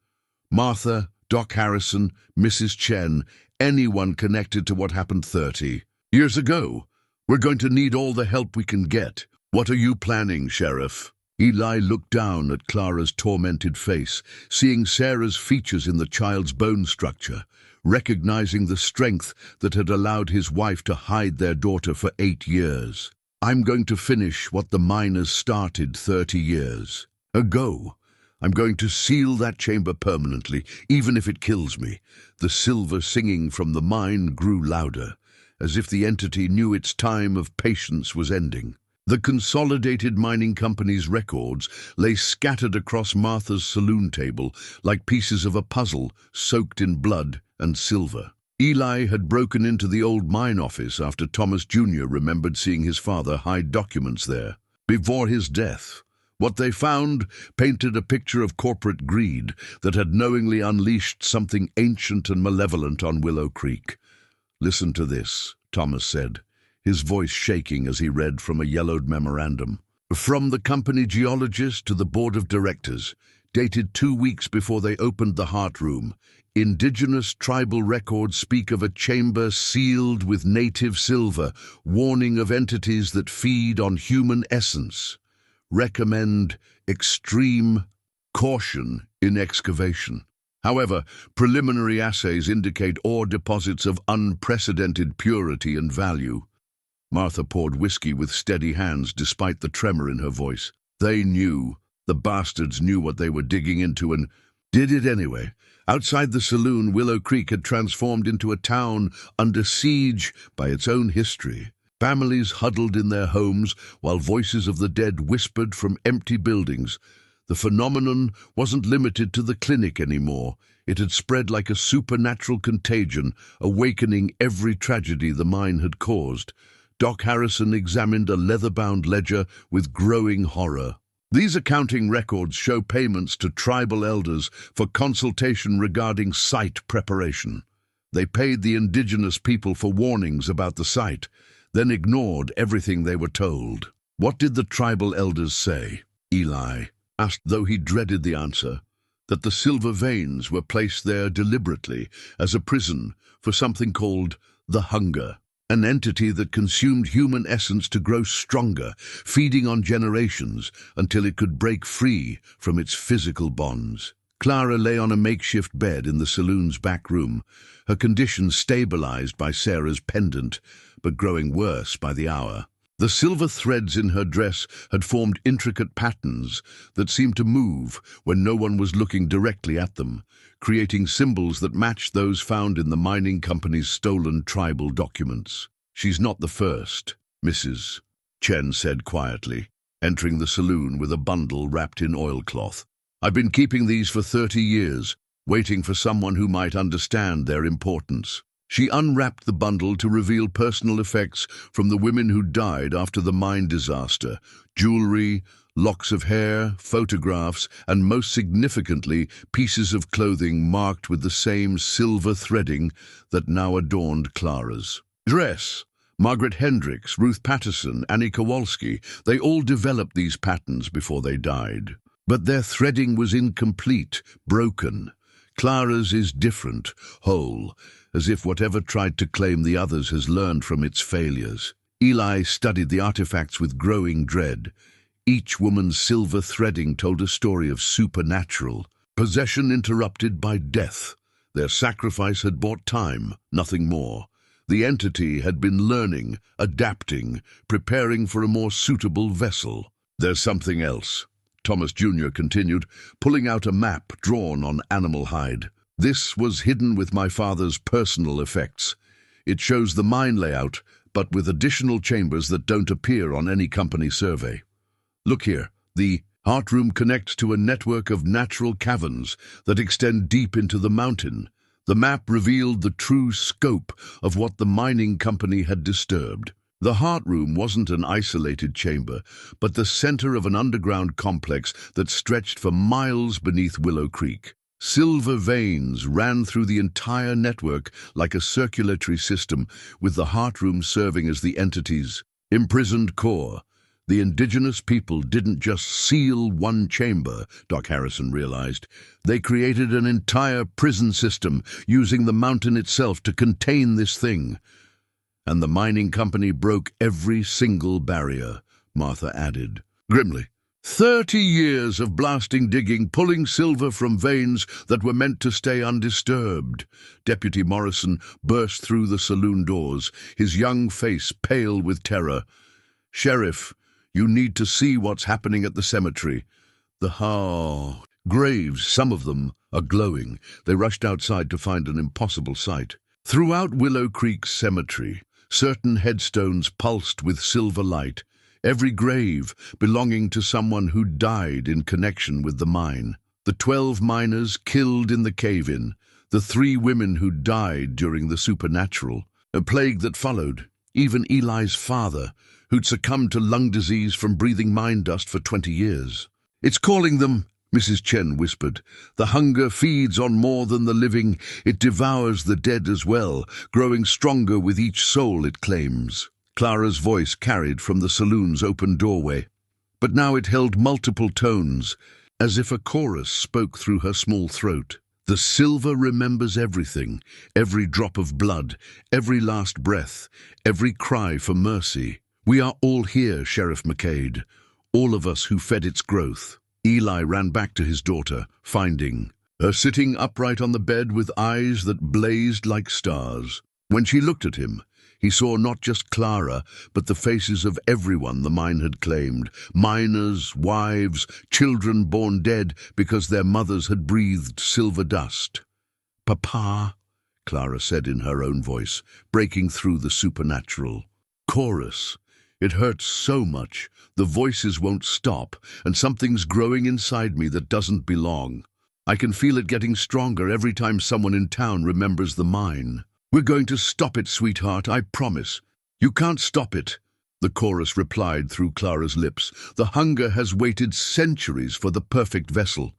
A: Martha, Doc Harrison, Mrs. Chen, anyone connected to what happened 30 years ago. We're going to need all the help we can get. What are you planning, Sheriff?" Eli looked down at Clara's tormented face, seeing Sarah's features in the child's bone structure, recognizing the strength that had allowed his wife to hide their daughter for 8 years. "I'm going to finish what the miners started 30 years ago. I'm going to seal that chamber permanently, even if it kills me." The silver singing from the mine grew louder, as if the entity knew its time of patience was ending. The Consolidated Mining Company's records lay scattered across Martha's saloon table like pieces of a puzzle soaked in blood and silver. Eli had broken into the old mine office after Thomas Jr. remembered seeing his father hide documents there. Before his death, what they found painted a picture of corporate greed that had knowingly unleashed something ancient and malevolent on Willow Creek. "Listen to this," Thomas said, his voice shaking as he read from a yellowed memorandum. "From the company geologist to the board of directors, dated 2 weeks before they opened the heart room, indigenous tribal records speak of a chamber sealed with native silver, warning of entities that feed on human essence. Recommend extreme caution in excavation. However, preliminary assays indicate ore deposits of unprecedented purity and value." Martha poured whiskey with steady hands despite the tremor in her voice. They knew. The bastards knew what they were digging into and did it anyway. Outside the saloon, Willow Creek had transformed into a town under siege by its own history. Families huddled in their homes while voices of the dead whispered from empty buildings. The phenomenon wasn't limited to the clinic anymore. It had spread like a supernatural contagion, awakening every tragedy the mine had caused. Doc Harrison examined a leather-bound ledger with growing horror. These accounting records show payments to tribal elders for consultation regarding site preparation. They paid the indigenous people for warnings about the site, then ignored everything they were told. "What did the tribal elders say?" Eli asked, though he dreaded the answer. That the silver veins were placed there deliberately as a prison for something called the hunger. An entity that consumed human essence to grow stronger, feeding on generations until it could break free from its physical bonds. Clara lay on a makeshift bed in the saloon's back room, her condition stabilized by Sarah's pendant, but growing worse by the hour. The silver threads in her dress had formed intricate patterns that seemed to move when no one was looking directly at them, creating symbols that matched those found in the mining company's stolen tribal documents. "She's not the first, Mrs. Chen said quietly, entering the saloon with a bundle wrapped in oilcloth. "I've been keeping these for 30 years, waiting for someone who might understand their importance." She unwrapped the bundle to reveal personal effects from the women who died after the mine disaster: jewelry, locks of hair, photographs, and most significantly, pieces of clothing marked with the same silver threading that now adorned Clara's dress. Margaret Hendricks, Ruth Patterson, Annie Kowalski, they all developed these patterns before they died. But their threading was incomplete, broken. Clara's is different, whole, as if whatever tried to claim the others has learned from its failures. Eli studied the artifacts with growing dread. Each woman's silver threading told a story of supernatural possession interrupted by death. Their sacrifice had bought time, nothing more. The entity had been learning, adapting, preparing for a more suitable vessel. "There's something else," Thomas Jr. continued, pulling out a map drawn on animal hide. "This was hidden with my father's personal effects. It shows the mine layout, but with additional chambers that don't appear on any company survey. Look here, the heart room connects to a network of natural caverns that extend deep into the mountain. The map revealed the true scope of what the mining company had disturbed. The heart room wasn't an isolated chamber, but the center of an underground complex that stretched for miles beneath Willow Creek. Silver veins ran through the entire network like a circulatory system, with the heart room serving as the entity's imprisoned core. The indigenous people didn't just seal one chamber, Doc Harrison realized. They created an entire prison system, using the mountain itself to contain this thing. And the mining company broke every single barrier, Martha added grimly. 30 years of blasting digging, pulling silver from veins that were meant to stay undisturbed. Deputy Morrison burst through the saloon doors, his young face pale with terror. Sheriff, you need to see what's happening at the cemetery. The graves, some of them, are glowing. They rushed outside to find an impossible sight. Throughout Willow Creek Cemetery, certain headstones pulsed with silver light, every grave belonging to someone who died in connection with the mine. The 12 miners killed in the cave-in, the 3 women who died during the supernatural, a plague that followed, even Eli's father, who'd succumbed to lung disease from breathing mine dust for 20 years. It's calling them, Mrs. Chen whispered. The hunger feeds on more than the living. It devours the dead as well, growing stronger with each soul it claims. Clara's voice carried from the saloon's open doorway, but now it held multiple tones, as if a chorus spoke through her small throat. The silver remembers everything, every drop of blood, every last breath, every cry for mercy. We are all here, Sheriff McCade, all of us who fed its growth. Eli ran back to his daughter, finding her sitting upright on the bed with eyes that blazed like stars. When she looked at him, he saw not just Clara, but the faces of everyone the mine had claimed. Miners, wives, children born dead because their mothers had breathed silver dust. "Papa," Clara said in her own voice, breaking through the supernatural. Chorus. It hurts so much, the voices won't stop, and something's growing inside me that doesn't belong. I can feel it getting stronger every time someone in town remembers the mine. "We're going to stop it, sweetheart, I promise." "You can't stop it," the chorus replied through Clara's lips. "The hunger has waited centuries for the perfect vessel.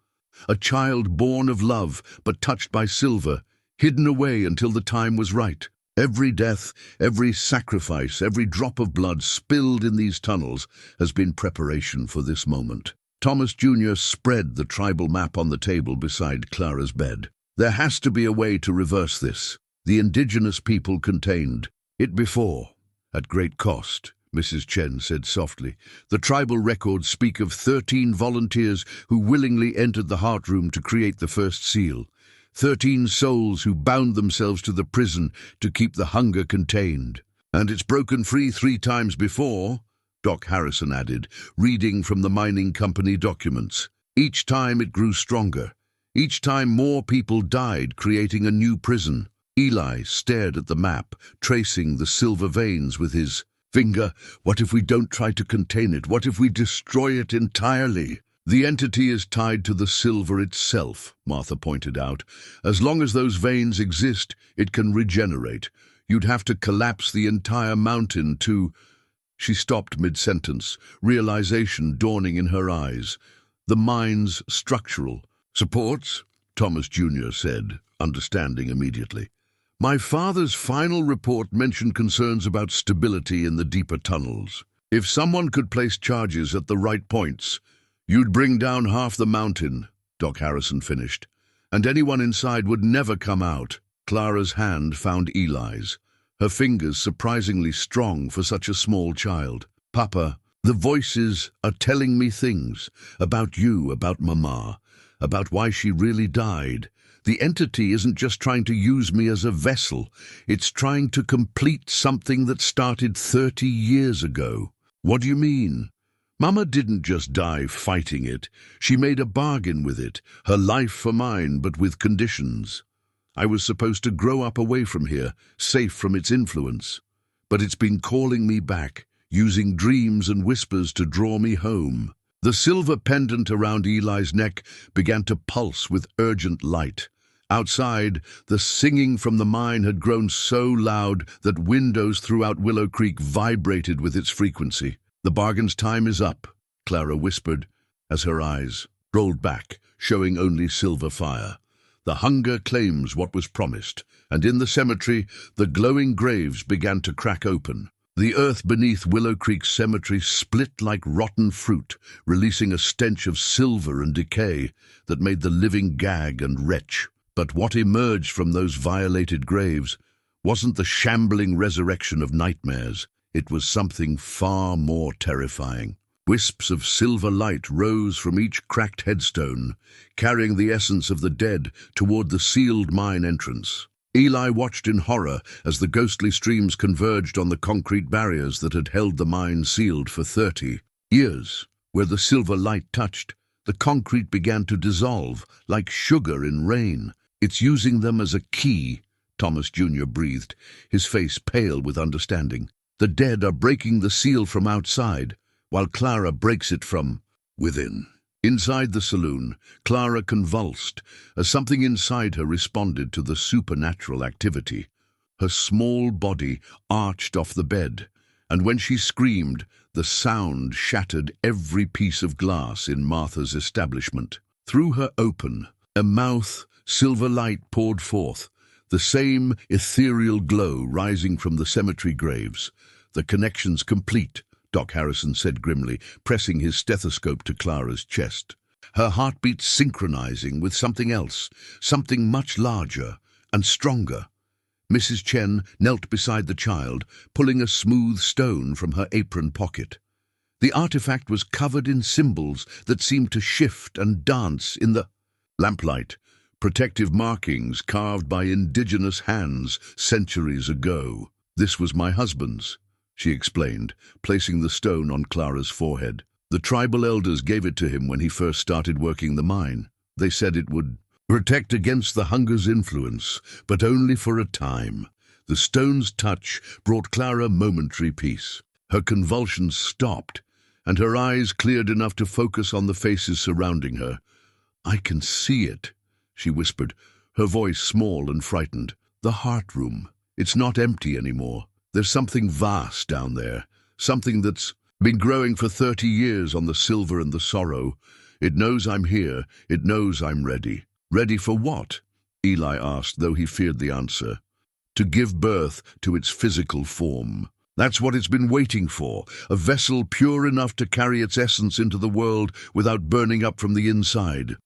A: A child born of love, but touched by silver, hidden away until the time was right. Every death, every sacrifice, every drop of blood spilled in these tunnels has been preparation for this moment." Thomas Jr. spread the tribal map on the table beside Clara's bed. "There has to be a way to reverse this. The indigenous people contained it before, at great cost," Mrs. Chen said softly. "The tribal records speak of 13 volunteers who willingly entered the heart room to create the first seal. 13 souls who bound themselves to the prison to keep the hunger contained. And it's broken free 3 times before," Doc Harrison added, reading from the mining company documents. "Each time it grew stronger. Each time more people died, creating a new prison." Eli stared at the map, tracing the silver veins with his finger. "What if we don't try to contain it? What if we destroy it entirely?" "The entity is tied to the silver itself," Martha pointed out. "As long as those veins exist, it can regenerate. You'd have to collapse the entire mountain to—" She stopped mid-sentence, realization dawning in her eyes. "The mine's structural supports," Thomas Jr. said, understanding immediately. "My father's final report mentioned concerns about stability in the deeper tunnels. If someone could place charges at the right points, you'd bring down half the mountain," Doc Harrison finished, "and anyone inside would never come out." Clara's hand found Eli's, her fingers surprisingly strong for such a small child. "Papa, the voices are telling me things about you, about Mama, about why she really died. The entity isn't just trying to use me as a vessel. It's trying to complete something that started 30 years ago." "What do you mean?" "Mama didn't just die fighting it. She made a bargain with it, her life for mine, but with conditions. I was supposed to grow up away from here, safe from its influence. But it's been calling me back, using dreams and whispers to draw me home. The silver pendant around Eli's neck began to pulse with urgent light. Outside, the singing from the mine had grown so loud that windows throughout Willow Creek vibrated with its frequency. "The bargain's time is up," Clara whispered, as her eyes rolled back, showing only silver fire. "The hunger claims what was promised," and in the cemetery, the glowing graves began to crack open. The earth beneath Willow Creek Cemetery split like rotten fruit, releasing a stench of silver and decay that made the living gag and retch. But what emerged from those violated graves wasn't the shambling resurrection of nightmares. It was something far more terrifying. Wisps of silver light rose from each cracked headstone, carrying the essence of the dead toward the sealed mine entrance. Eli watched in horror as the ghostly streams converged on the concrete barriers that had held the mine sealed for 30 years. Where the silver light touched, the concrete began to dissolve like sugar in rain. "It's using them as a key," Thomas Jr. breathed, his face pale with understanding. "The dead are breaking the seal from outside, while Clara breaks it from within." Inside the saloon, Clara convulsed as something inside her responded to the supernatural activity. Her small body arched off the bed, and when she screamed, the sound shattered every piece of glass in Martha's establishment. Through her open, a mouth, silver light poured forth, the same ethereal glow rising from the cemetery graves. "The connection's complete," Doc Harrison said grimly, pressing his stethoscope to Clara's chest. Her heartbeat synchronizing with something else, something much larger and stronger. Mrs. Chen knelt beside the child, pulling a smooth stone from her apron pocket. The artifact was covered in symbols that seemed to shift and dance in the lamplight. Protective markings carved by indigenous hands centuries ago. "This was my husband's," she explained, placing the stone on Clara's forehead. "The tribal elders gave it to him when he first started working the mine. They said it would protect against the hunger's influence, but only for a time." The stone's touch brought Clara momentary peace. Her convulsions stopped, and her eyes cleared enough to focus on the faces surrounding her. "I can see it," she whispered, her voice small and frightened. "The heart room. It's not empty anymore. There's something vast down there, something that's been growing for 30 years on the silver and the sorrow. It knows I'm here. It knows I'm ready." "Ready for what?" Eli asked, though he feared the answer. "To give birth to its physical form. That's what it's been waiting for, a vessel pure enough to carry its essence into the world without burning up from the inside."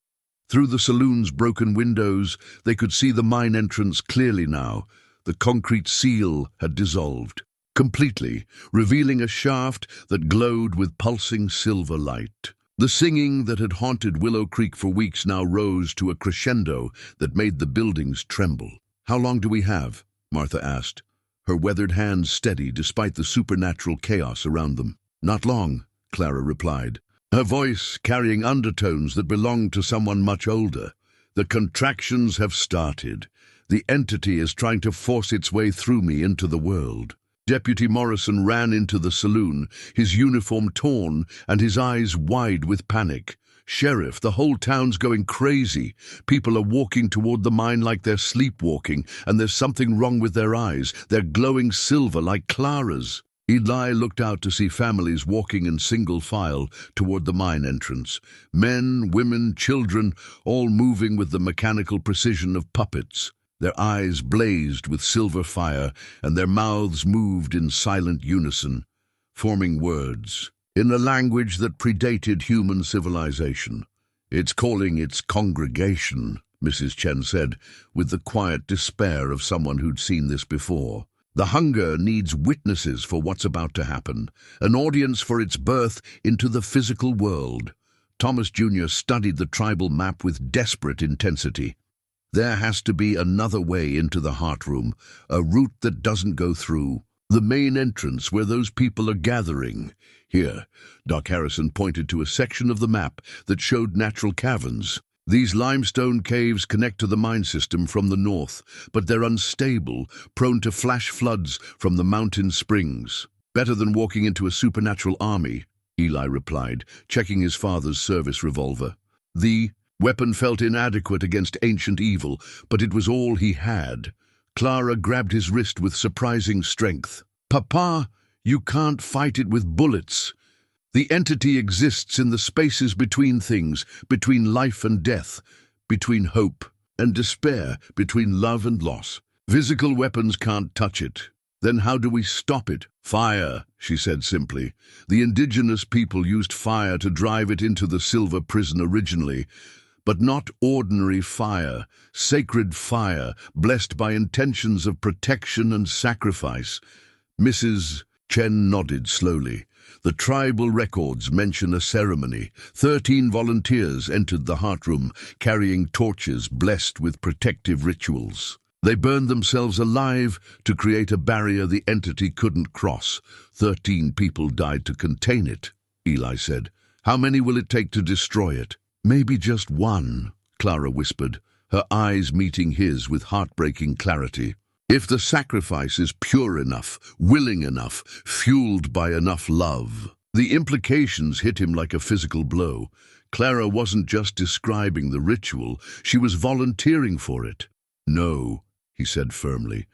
A: Through the saloon's broken windows, they could see the mine entrance clearly now. The concrete seal had dissolved completely, revealing a shaft that glowed with pulsing silver light. The singing that had haunted Willow Creek for weeks now rose to a crescendo that made the buildings tremble. "How long do we have?" Martha asked, her weathered hands steady despite the supernatural chaos around them. "Not long," Clara replied, her voice carrying undertones that belonged to someone much older. "The contractions have started. The entity is trying to force its way through me into the world." Deputy Morrison ran into the saloon, his uniform torn and his eyes wide with panic. "Sheriff, the whole town's going crazy. People are walking toward the mine like they're sleepwalking, and there's something wrong with their eyes. They're glowing silver like Clara's." Eli looked out to see families walking in single file toward the mine entrance. Men, women, children, all moving with the mechanical precision of puppets. Their eyes blazed with silver fire, and their mouths moved in silent unison, forming words in a language that predated human civilization. "It's calling its congregation," Mrs. Chen said, with the quiet despair of someone who'd seen this before. "The hunger needs witnesses for what's about to happen, an audience for its birth into the physical world." Thomas Jr. studied the tribal map with desperate intensity. "There has to be another way into the heart room, a route that doesn't go through the main entrance where those people are gathering. Here," Doc Harrison pointed to a section of the map that showed natural caverns. These limestone caves connect to the mine system from the north, but they're unstable, prone to flash floods from the mountain springs. Better than walking into a supernatural army, Eli replied, checking his father's service revolver. The weapon felt inadequate against ancient evil, but it was all he had. Clara grabbed his wrist with surprising strength. "Papa, you can't fight it with bullets. The entity exists in the spaces between things, between life and death, between hope and despair, between love and loss. Physical weapons can't touch it. Then how do we stop it?" "Fire," she said simply. "The indigenous people used fire to drive it into the silver prison originally. But not ordinary fire, sacred fire, blessed by intentions of protection and sacrifice." Mrs. Chen nodded slowly. "The tribal records mention a ceremony. 13 volunteers entered the heart room, carrying torches blessed with protective rituals. They burned themselves alive to create a barrier the entity couldn't cross. 13 people died to contain it," Eli said. "How many will it take to destroy it?" "Maybe just one," Clara whispered, her eyes meeting his with heartbreaking clarity. "If the sacrifice is pure enough, willing enough, fueled by enough love." The implications hit him like a physical blow. Clara wasn't just describing the ritual, she was volunteering for it. "No," he said firmly.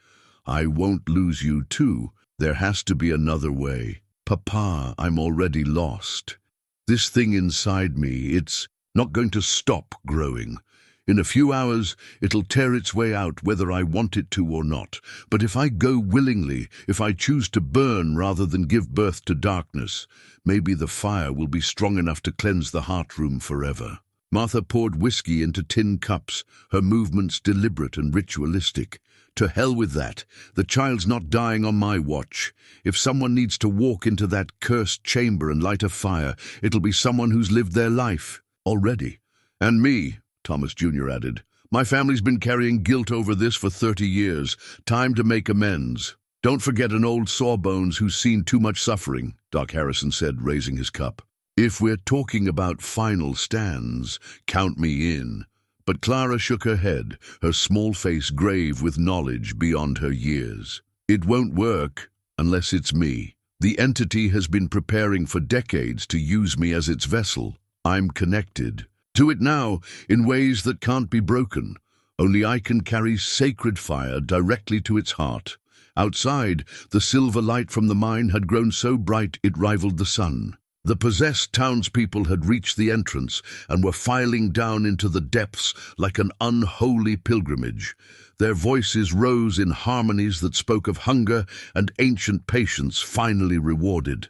A: "I won't lose you too. There has to be another way." "Papa, I'm already lost. This thing inside me, it's not going to stop growing. In a few hours, it'll tear its way out whether I want it to or not. But if I go willingly, if I choose to burn rather than give birth to darkness, maybe the fire will be strong enough to cleanse the heart room forever." Martha poured whiskey into tin cups, her movements deliberate and ritualistic. "To hell with that. The child's not dying on my watch. If someone needs to walk into that cursed chamber and light a fire, it'll be someone who's lived their life already. And me," Thomas Jr. added. "My family's been carrying guilt over this for 30 years. Time to make amends." "Don't forget an old sawbones who's seen too much suffering," Doc Harrison said, raising his cup. "If we're talking about final stands, count me in." But Clara shook her head, her small face grave with knowledge beyond her years. "It won't work unless it's me. The entity has been preparing for decades to use me as its vessel. I'm connected to it now in ways that can't be broken. Only I can carry sacred fire directly to its heart." Outside, the silver light from the mine had grown so bright it rivaled the sun. The possessed townspeople had reached the entrance and were filing down into the depths like an unholy pilgrimage. Their voices rose in harmonies that spoke of hunger and ancient patience finally rewarded.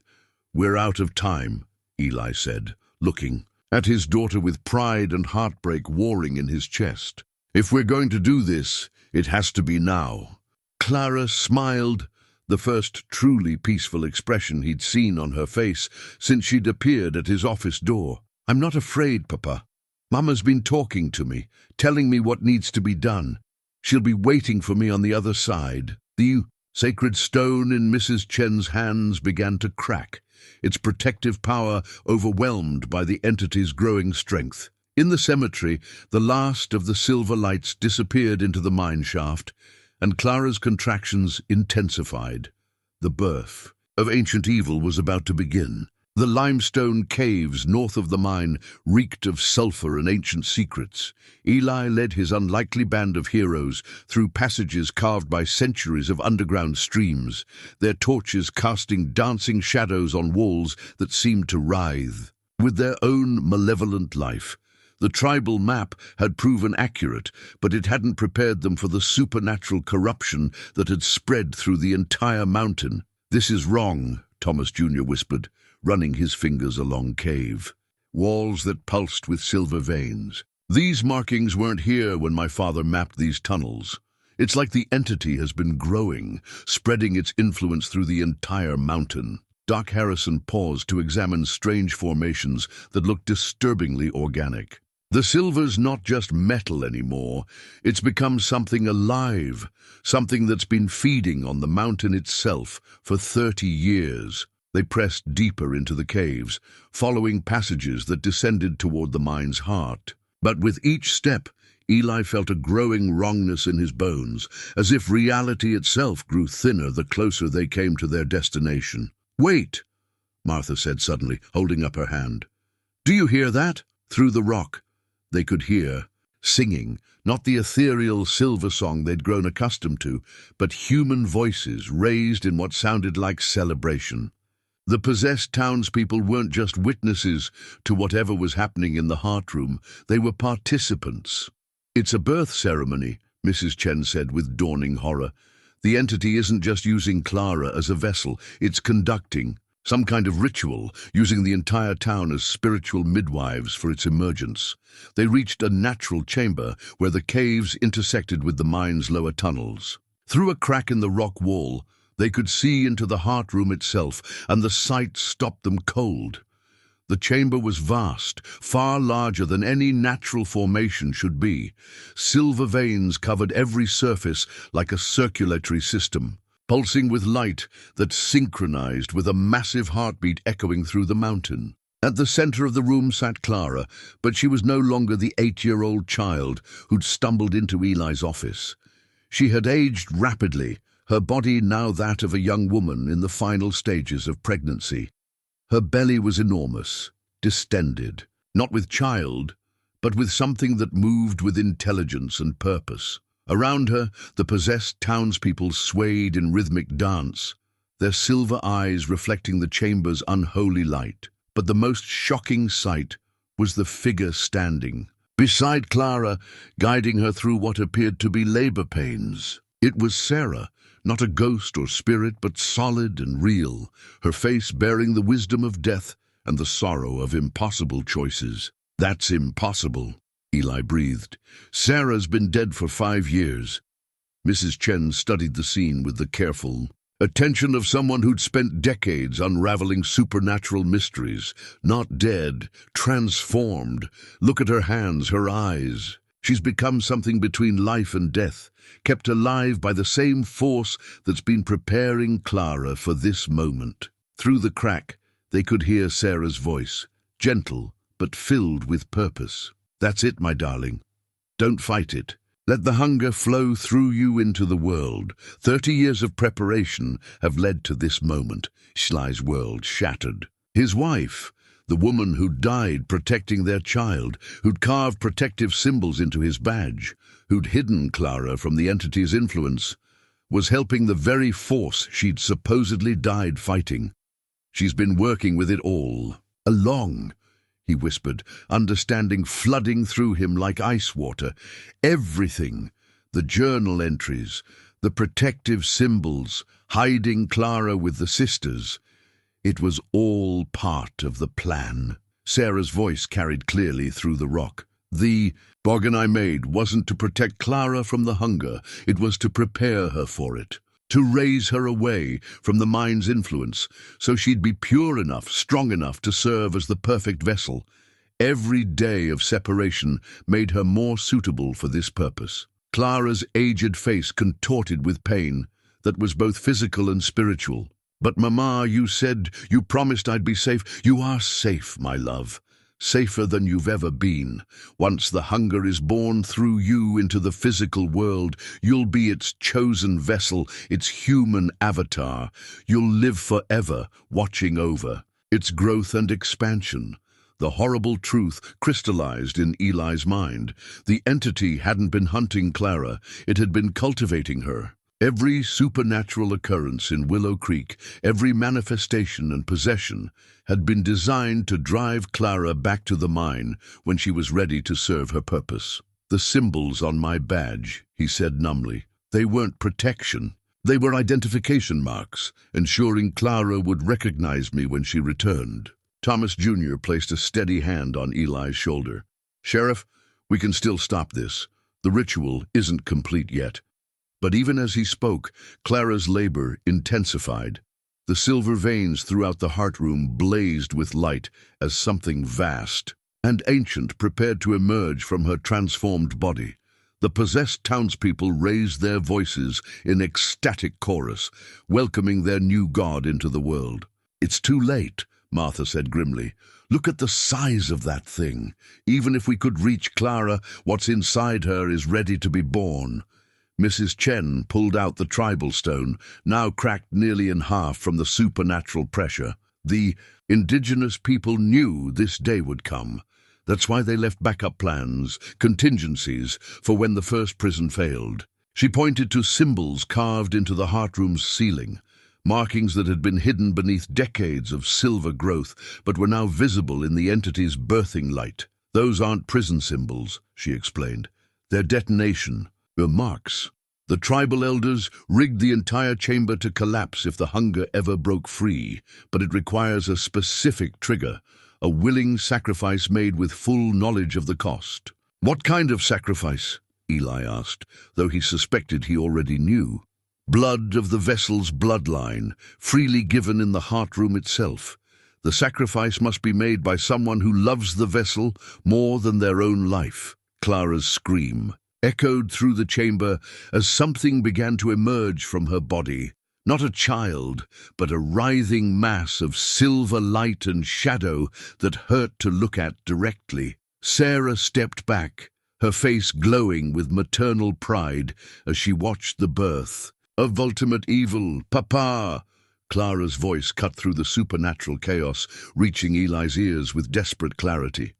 A: "We're out of time," Eli said, looking at his daughter with pride and heartbreak warring in his chest. "If we're going to do this, it has to be now." Clara smiled, the first truly peaceful expression he'd seen on her face since she'd appeared at his office door. "I'm not afraid, Papa. Mama's been talking to me, telling me what needs to be done. She'll be waiting for me on the other side." The sacred stone in Mrs. Chen's hands began to crack, its protective power overwhelmed by the entity's growing strength. In the cemetery, the last of the silver lights disappeared into the mine shaft, and Clara's contractions intensified. The birth of ancient evil was about to begin. The limestone caves north of the mine reeked of sulfur and ancient secrets. Eli led his unlikely band of heroes through passages carved by centuries of underground streams, their torches casting dancing shadows on walls that seemed to writhe with their own malevolent life. The tribal map had proven accurate, but it hadn't prepared them for the supernatural corruption that had spread through the entire mountain. "This is wrong," Thomas Jr. whispered, running his fingers along cave walls that pulsed with silver veins. "These markings weren't here when my father mapped these tunnels. It's like the entity has been growing, spreading its influence through the entire mountain." Doc Harrison paused to examine strange formations that looked disturbingly organic. "The silver's not just metal anymore. It's become something alive, something that's been feeding on the mountain itself for 30 years. They pressed deeper into the caves, following passages that descended toward the mine's heart. But with each step, Eli felt a growing wrongness in his bones, as if reality itself grew thinner the closer they came to their destination. "Wait," Martha said suddenly, holding up her hand. "Do you hear that?" Through the rock, they could hear singing, not the ethereal silver song they'd grown accustomed to, but human voices raised in what sounded like celebration. The possessed townspeople weren't just witnesses to whatever was happening in the heart room, they were participants. "It's a birth ceremony," Mrs. Chen said with dawning horror. "The entity isn't just using Clara as a vessel, it's conducting some kind of ritual, using the entire town as spiritual midwives for its emergence." They reached a natural chamber where the caves intersected with the mine's lower tunnels. Through a crack in the rock wall, they could see into the heart room itself, and the sight stopped them cold. The chamber was vast, far larger than any natural formation should be. Silver veins covered every surface like a circulatory system, pulsing with light that synchronized with a massive heartbeat echoing through the mountain. At the center of the room sat Clara, but she was no longer the 8-year-old child who'd stumbled into Eli's office. She had aged rapidly, her body now that of a young woman in the final stages of pregnancy. Her belly was enormous, distended, not with child, but with something that moved with intelligence and purpose. Around her, the possessed townspeople swayed in rhythmic dance, their silver eyes reflecting the chamber's unholy light. But the most shocking sight was the figure standing beside Clara, guiding her through what appeared to be labor pains. It was Sarah, not a ghost or spirit, but solid and real, her face bearing the wisdom of death and the sorrow of impossible choices. "That's impossible," Eli breathed. "Sarah's been dead for 5 years." Mrs. Chen studied the scene with the careful attention of someone who'd spent decades unraveling supernatural mysteries. Not dead, transformed. Look at her hands, her eyes. She's become something between life and death, kept alive by the same force that's been preparing Clara for this moment. Through the crack, they could hear Sarah's voice, gentle but filled with purpose. "That's it, my darling. Don't fight it. Let the hunger flow through you into the world. 30 years of preparation have led to this moment." Eli's world shattered. His wife, the woman who'd died protecting their child, who'd carved protective symbols into his badge, who'd hidden Clara from the entity's influence, was helping the very force she'd supposedly died fighting. "She's been working with it all along," he whispered, understanding flooding through him like ice water. Everything, the journal entries, the protective symbols, hiding Clara with the sisters. It was all part of the plan. Sarah's voice carried clearly through the rock. "The bargain I made wasn't to protect Clara from the hunger, it was to prepare her for it. To raise her away from the mine's influence, so she'd be pure enough, strong enough to serve as the perfect vessel. Every day of separation made her more suitable for this purpose." Clara's aged face contorted with pain that was both physical and spiritual. "But Mama, you said, you promised I'd be safe." "You are safe, my love. Safer than you've ever been. Once the hunger is born through you into the physical world, you'll be its chosen vessel, its human avatar. You'll live forever, watching over its growth and expansion." The horrible truth crystallized in Eli's mind. The entity hadn't been hunting Clara, it had been cultivating her. Every supernatural occurrence in Willow Creek, every manifestation and possession, had been designed to drive Clara back to the mine when she was ready to serve her purpose. "The symbols on my badge," he said numbly, "they weren't protection. They were identification marks, ensuring Clara would recognize me when she returned." Thomas Jr. placed a steady hand on Eli's shoulder. "Sheriff, we can still stop this. The ritual isn't complete yet." But even as he spoke, Clara's labor intensified. The silver veins throughout the heart room blazed with light as something vast and ancient prepared to emerge from her transformed body. The possessed townspeople raised their voices in ecstatic chorus, welcoming their new god into the world. "It's too late," Martha said grimly. "Look at the size of that thing. Even if we could reach Clara, what's inside her is ready to be born." Mrs. Chen pulled out the tribal stone, now cracked nearly in half from the supernatural pressure. The indigenous people knew this day would come. That's why they left backup plans, contingencies, for when the first prison failed. She pointed to symbols carved into the heart room's ceiling, markings that had been hidden beneath decades of silver growth, but were now visible in the entity's birthing light. "Those aren't prison symbols," she explained. "They're detonation. They're marks. The tribal elders rigged the entire chamber to collapse if the hunger ever broke free, but it requires a specific trigger, a willing sacrifice made with full knowledge of the cost." "What kind of sacrifice?" Eli asked, though he suspected he already knew. "Blood of the vessel's bloodline, freely given in the heart room itself. The sacrifice must be made by someone who loves the vessel more than their own life." Clara's scream echoed through the chamber as something began to emerge from her body. Not a child, but a writhing mass of silver light and shadow that hurt to look at directly. Sarah stepped back, her face glowing with maternal pride as she watched the birth. "Of ultimate evil, Papa!" Clara's voice cut through the supernatural chaos, reaching Eli's ears with desperate clarity.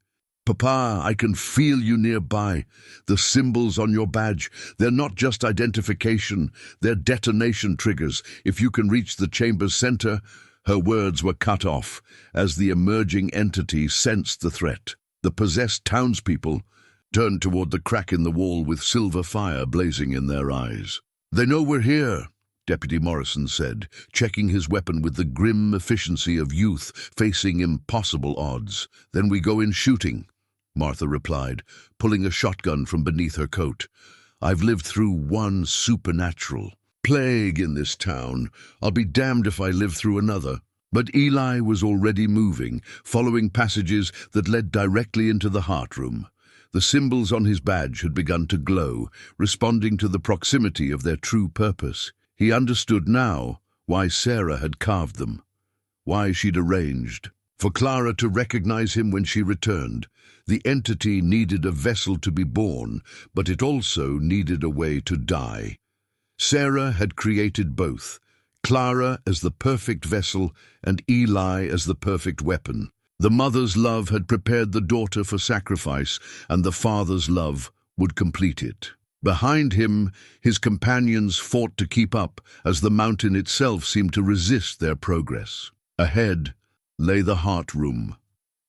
A: "Papa, I can feel you nearby. The symbols on your badge, they're not just identification, they're detonation triggers. If you can reach the chamber's center—" Her words were cut off as the emerging entity sensed the threat. The possessed townspeople turned toward the crack in the wall with silver fire blazing in their eyes. "They know we're here," Deputy Morrison said, checking his weapon with the grim efficiency of youth facing impossible odds. "Then we go in shooting," Martha replied, pulling a shotgun from beneath her coat. "I've lived through one supernatural plague in this town. I'll be damned if I live through another." But Eli was already moving, following passages that led directly into the heart room. The symbols on his badge had begun to glow, responding to the proximity of their true purpose. He understood now why Sarah had carved them, why she'd arranged for Clara to recognize him when she returned. The entity needed a vessel to be born, but it also needed a way to die. Sarah had created both, Clara as the perfect vessel and Eli as the perfect weapon. The mother's love had prepared the daughter for sacrifice, and the father's love would complete it. Behind him, his companions fought to keep up, as the mountain itself seemed to resist their progress. Ahead lay the heart room,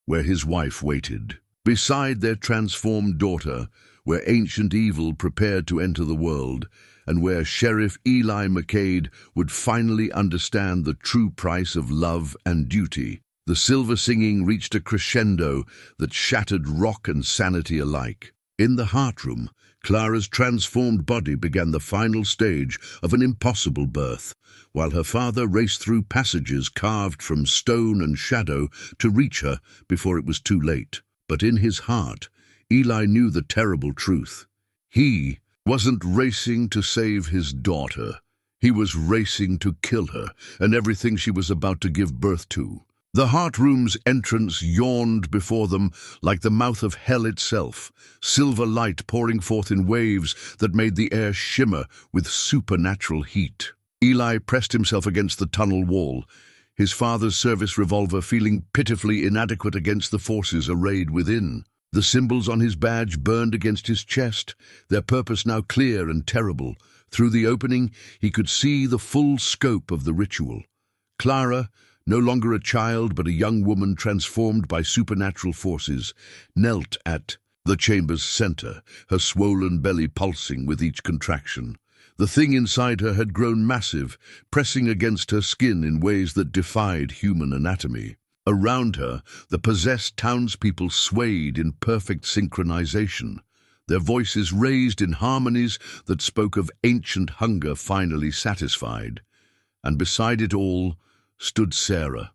A: where his wife waited. Beside their transformed daughter, where ancient evil prepared to enter the world, and where Sheriff Eli McCade would finally understand the true price of love and duty. The silver singing reached a crescendo that shattered rock and sanity alike. In the heart room, Clara's transformed body began the final stage of an impossible birth, while her father raced through passages carved from stone and shadow to reach her before it was too late. But in his heart, Eli knew the terrible truth. He wasn't racing to save his daughter. He was racing to kill her and everything she was about to give birth to. The heart room's entrance yawned before them like the mouth of hell itself, silver light pouring forth in waves that made the air shimmer with supernatural heat. Eli pressed himself against the tunnel wall, his father's service revolver feeling pitifully inadequate against the forces arrayed within. The symbols on his badge burned against his chest, their purpose now clear and terrible. Through the opening, he could see the full scope of the ritual. Clara, no longer a child but a young woman transformed by supernatural forces, knelt at the chamber's center, her swollen belly pulsing with each contraction. The thing inside her had grown massive, pressing against her skin in ways that defied human anatomy. Around her, the possessed townspeople swayed in perfect synchronization, their voices raised in harmonies that spoke of ancient hunger finally satisfied. And beside it all stood Sarah,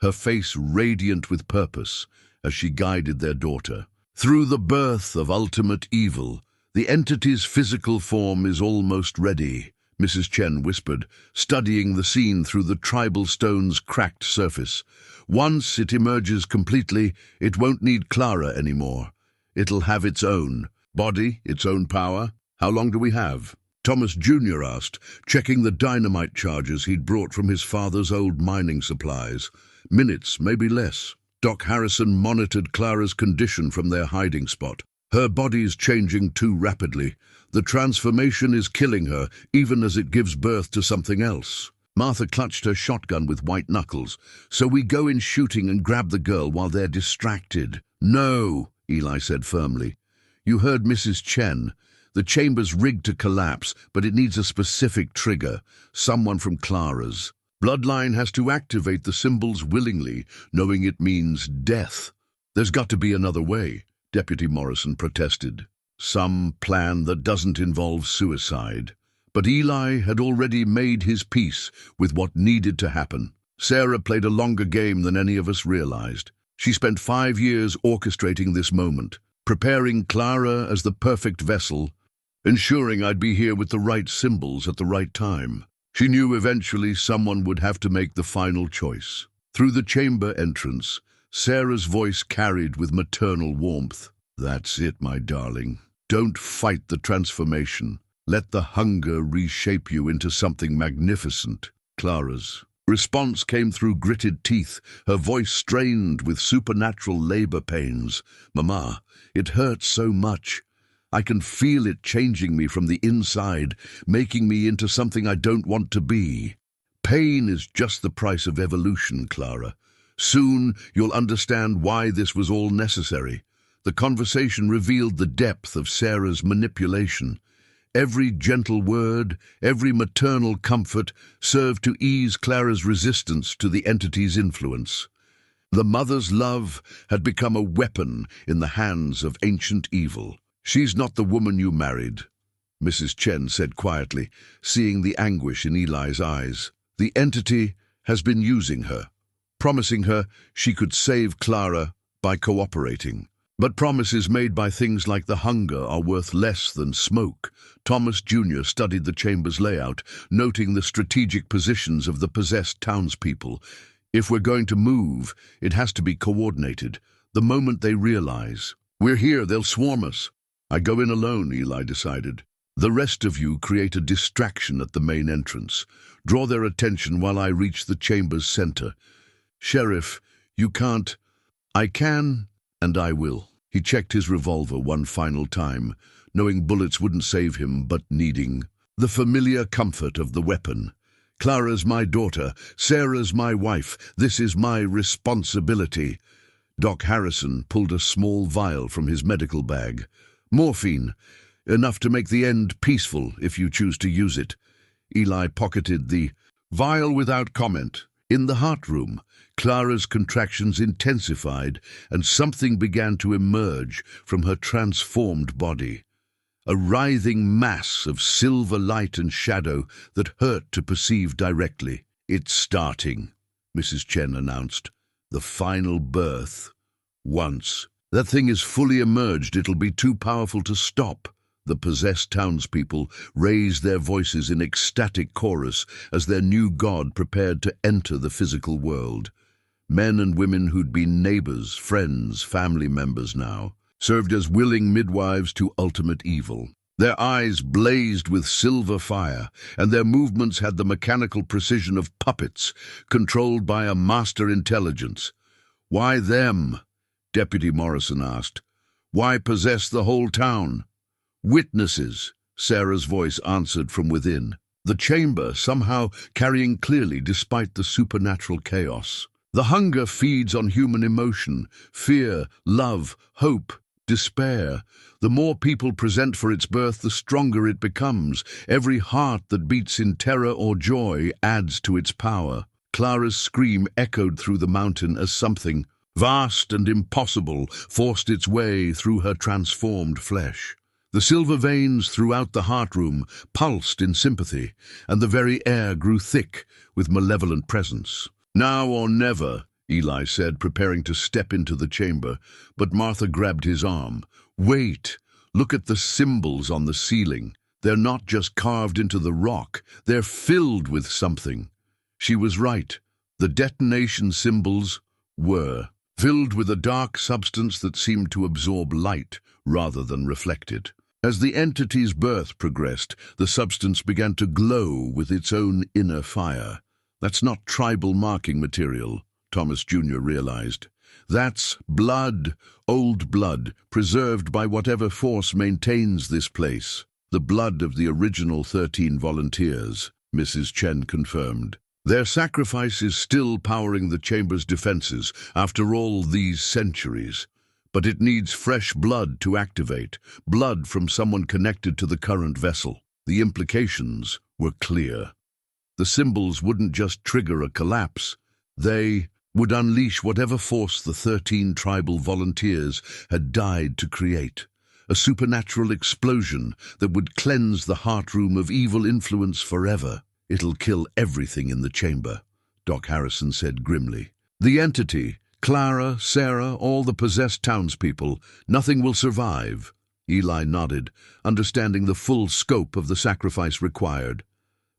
A: her face radiant with purpose as she guided their daughter. Through the birth of ultimate evil, the entity's physical form is almost ready, Mrs. Chen whispered, studying the scene through the tribal stone's cracked surface. Once it emerges completely, it won't need Clara anymore. It'll have its own body, its own power. How long do we have? Thomas Jr. asked, checking the dynamite charges he'd brought from his father's old mining supplies. Minutes, maybe less. Doc Harrison monitored Clara's condition from their hiding spot. Her body's changing too rapidly. The transformation is killing her, even as it gives birth to something else. Martha clutched her shotgun with white knuckles. So we go in shooting and grab the girl while they're distracted. No, Eli said firmly. You heard Mrs. Chen. The chamber's rigged to collapse, but it needs a specific trigger. Someone from Clara's. Bloodline has to activate the symbols willingly, knowing it means death. There's got to be another way, Deputy Morrison protested. Some plan that doesn't involve suicide. But Eli had already made his peace with what needed to happen. Sarah played a longer game than any of us realized. She spent 5 years orchestrating this moment, preparing Clara as the perfect vessel, ensuring I'd be here with the right symbols at the right time. She knew eventually someone would have to make the final choice. Through the chamber entrance, Sarah's voice carried with maternal warmth. That's it, my darling. Don't fight the transformation. Let the hunger reshape you into something magnificent. Clara's response came through gritted teeth, her voice strained with supernatural labor pains. Mama, it hurts so much. I can feel it changing me from the inside, making me into something I don't want to be. Pain is just the price of evolution, Clara. Soon you'll understand why this was all necessary. The conversation revealed the depth of Sarah's manipulation. Every gentle word, every maternal comfort served to ease Clara's resistance to the entity's influence. The mother's love had become a weapon in the hands of ancient evil. She's not the woman you married, Mrs. Chen said quietly, seeing the anguish in Eli's eyes. The entity has been using her, promising her she could save Clara by cooperating. But promises made by things like the hunger are worth less than smoke. Thomas Jr. studied the chamber's layout, noting the strategic positions of the possessed townspeople. If we're going to move, it has to be coordinated. The moment they realize we're here, they'll swarm us. I go in alone, Eli decided. The rest of you create a distraction at the main entrance. Draw their attention while I reach the chamber's center. Sheriff, you can't. I can, and I will. He checked his revolver one final time, knowing bullets wouldn't save him, but needing the familiar comfort of the weapon. Clara's my daughter. Sarah's my wife. This is my responsibility. Doc Harrison pulled a small vial from his medical bag. Morphine, enough to make the end peaceful if you choose to use it. Eli pocketed the vial without comment. In the heart room, Clara's contractions intensified and something began to emerge from her transformed body. A writhing mass of silver light and shadow that hurt to perceive directly. It's starting, Mrs. Chen announced. The final birth. Once that thing is fully emerged, it'll be too powerful to stop. The possessed townspeople raised their voices in ecstatic chorus as their new god prepared to enter the physical world. Men and women who'd been neighbors, friends, family members now, served as willing midwives to ultimate evil. Their eyes blazed with silver fire, and their movements had the mechanical precision of puppets, controlled by a master intelligence. Why them? Deputy Morrison asked. Why possess the whole town? Witnesses, Sarah's voice answered from within. The chamber somehow carrying clearly despite the supernatural chaos. The hunger feeds on human emotion, fear, love, hope, despair. The more people present for its birth, the stronger it becomes. Every heart that beats in terror or joy adds to its power. Clara's scream echoed through the mountain as something vast and impossible forced its way through her transformed flesh. The silver veins throughout the heart room pulsed in sympathy, and the very air grew thick with malevolent presence. Now or never, Eli said, preparing to step into the chamber, but Martha grabbed his arm. Wait, look at the symbols on the ceiling. They're not just carved into the rock, they're filled with something. She was right. The detonation symbols were filled with a dark substance that seemed to absorb light rather than reflect it. As the entity's birth progressed, the substance began to glow with its own inner fire. That's not tribal marking material, Thomas Jr. realized. That's blood, old blood, preserved by whatever force maintains this place. The blood of the original 13 volunteers, Mrs. Chen confirmed. Their sacrifice is still powering the chamber's defenses after all these centuries. But it needs fresh blood to activate, blood from someone connected to the current vessel. The implications were clear. The symbols wouldn't just trigger a collapse. They would unleash whatever force the 13 tribal volunteers had died to create. A supernatural explosion that would cleanse the heart room of evil influence forever. It'll kill everything in the chamber, Doc Harrison said grimly. The entity, Clara, Sarah, all the possessed townspeople, nothing will survive. Eli nodded, understanding the full scope of the sacrifice required.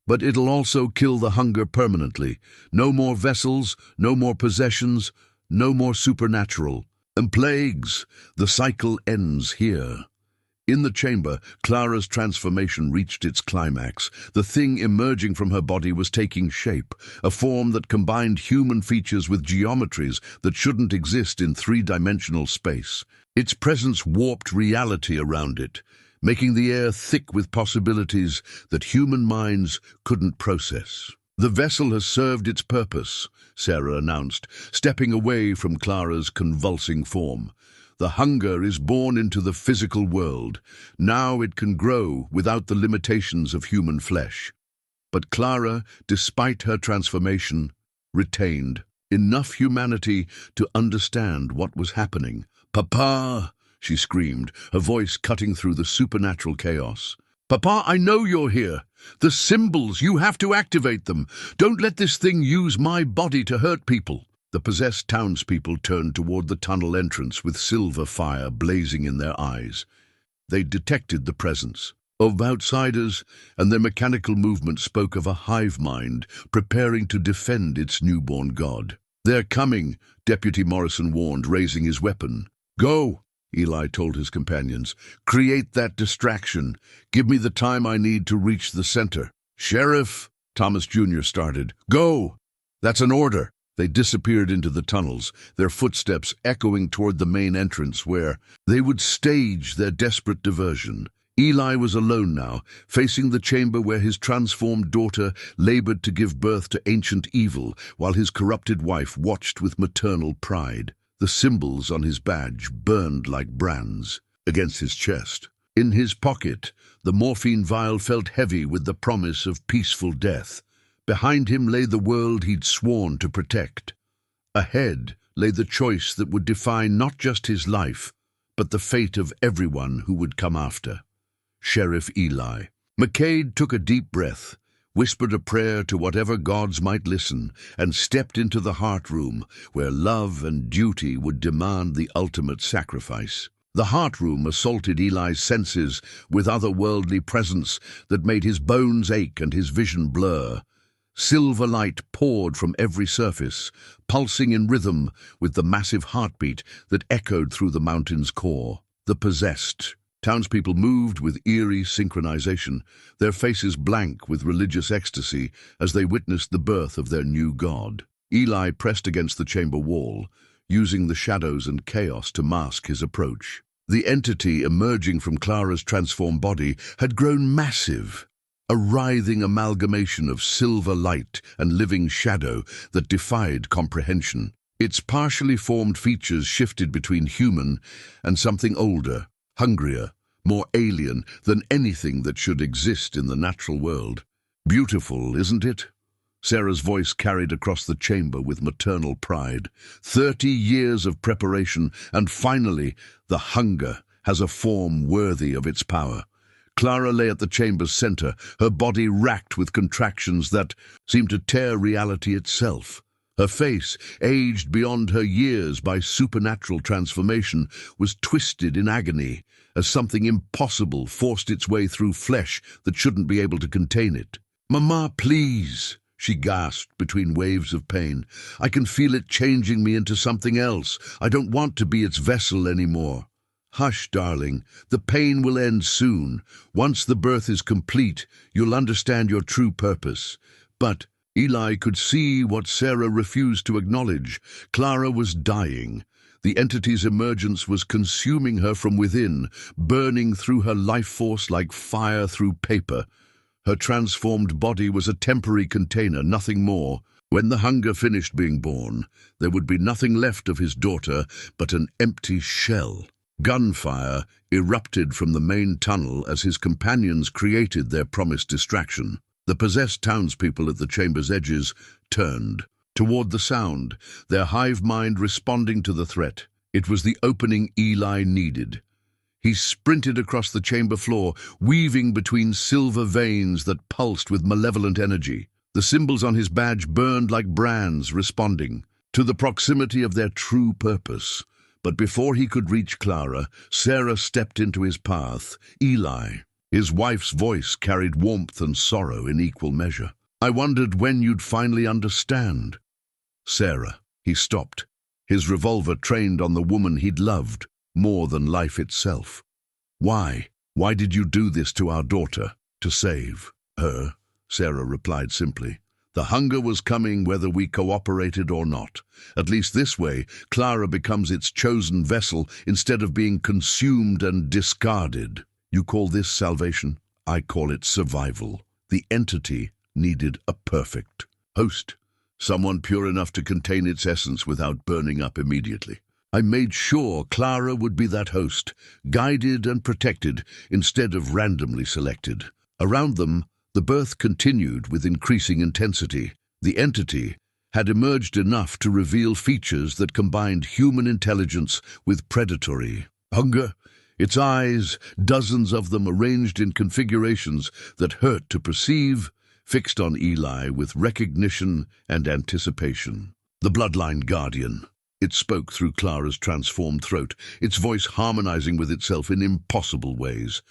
A: But it'll also kill the hunger permanently. No more vessels, no more possessions, no more supernatural. And plagues, the cycle ends here. In the chamber, Clara's transformation reached its climax. The thing emerging from her body was taking shape, a form that combined human features with geometries that shouldn't exist in three-dimensional space. Its presence warped reality around it, making the air thick with possibilities that human minds couldn't process. The vessel has served its purpose, Sarah announced, stepping away from Clara's convulsing form. The hunger is born into the physical world. Now it can grow without the limitations of human flesh. But Clara, despite her transformation, retained enough humanity to understand what was happening. "Papa!" she screamed, her voice cutting through the supernatural chaos. "Papa, I know you're here. The symbols, you have to activate them. Don't let this thing use my body to hurt people." The possessed townspeople turned toward the tunnel entrance with silver fire blazing in their eyes. They detected the presence of outsiders, and their mechanical movement spoke of a hive mind preparing to defend its newborn god. "They're coming," Deputy Morrison warned, raising his weapon. "Go," Eli told his companions. "Create that distraction. Give me the time I need to reach the center." "Sheriff," Thomas Jr. started. "Go!" "That's an order." They disappeared into the tunnels, their footsteps echoing toward the main entrance where they would stage their desperate diversion. Eli was alone now, facing the chamber where his transformed daughter labored to give birth to ancient evil, while his corrupted wife watched with maternal pride. The symbols on his badge burned like brands against his chest. In his pocket, the morphine vial felt heavy with the promise of peaceful death. Behind him lay the world he'd sworn to protect. Ahead lay the choice that would define not just his life, but the fate of everyone who would come after. Sheriff Eli McCade took a deep breath, whispered a prayer to whatever gods might listen, and stepped into the heart room where love and duty would demand the ultimate sacrifice. The heart room assaulted Eli's senses with otherworldly presence that made his bones ache and his vision blur. Silver light poured from every surface, pulsing in rhythm with the massive heartbeat that echoed through the mountain's core. The possessed townspeople moved with eerie synchronization, their faces blank with religious ecstasy as they witnessed the birth of their new god. Eli pressed against the chamber wall, using the shadows and chaos to mask his approach. The entity emerging from Clara's transformed body had grown massive, a writhing amalgamation of silver light and living shadow that defied comprehension. Its partially formed features shifted between human and something older, hungrier, more alien than anything that should exist in the natural world. "Beautiful, isn't it?" Sarah's voice carried across the chamber with maternal pride. 30 years of preparation, and finally, the hunger has a form worthy of its power. Clara lay at the chamber's center, her body racked with contractions that seemed to tear reality itself. Her face, aged beyond her years by supernatural transformation, was twisted in agony as something impossible forced its way through flesh that shouldn't be able to contain it. "Mama, please," she gasped between waves of pain. "I can feel it changing me into something else. I don't want to be its vessel anymore." "Hush, darling. The pain will end soon. Once the birth is complete, you'll understand your true purpose." But Eli could see what Sarah refused to acknowledge. Clara was dying. The entity's emergence was consuming her from within, burning through her life force like fire through paper. Her transformed body was a temporary container, nothing more. When the hunger finished being born, there would be nothing left of his daughter but an empty shell. Gunfire erupted from the main tunnel as his companions created their promised distraction. The possessed townspeople at the chamber's edges turned toward the sound, their hive mind responding to the threat. It was the opening Eli needed. He sprinted across the chamber floor, weaving between silver veins that pulsed with malevolent energy. The symbols on his badge burned like brands, responding to the proximity of their true purpose. But before he could reach Clara, Sarah stepped into his path. Eli. His wife's voice carried warmth and sorrow in equal measure. "I wondered when you'd finally understand." "Sarah." He stopped, his revolver trained on the woman he'd loved more than life itself. "Why? Why did you do this to our daughter?" "To save her," Sarah replied simply. "The hunger was coming whether we cooperated or not. At least this way, Clara becomes its chosen vessel instead of being consumed and discarded. You call this salvation? I call it survival. The entity needed a perfect host, someone pure enough to contain its essence without burning up immediately. I made sure Clara would be that host, guided and protected instead of randomly selected." Around them, the birth continued with increasing intensity. The entity had emerged enough to reveal features that combined human intelligence with predatory hunger. Its eyes, dozens of them arranged in configurations that hurt to perceive, fixed on Eli with recognition and anticipation. "The bloodline guardian." It spoke through Clara's transformed throat, its voice harmonizing with itself in impossible ways.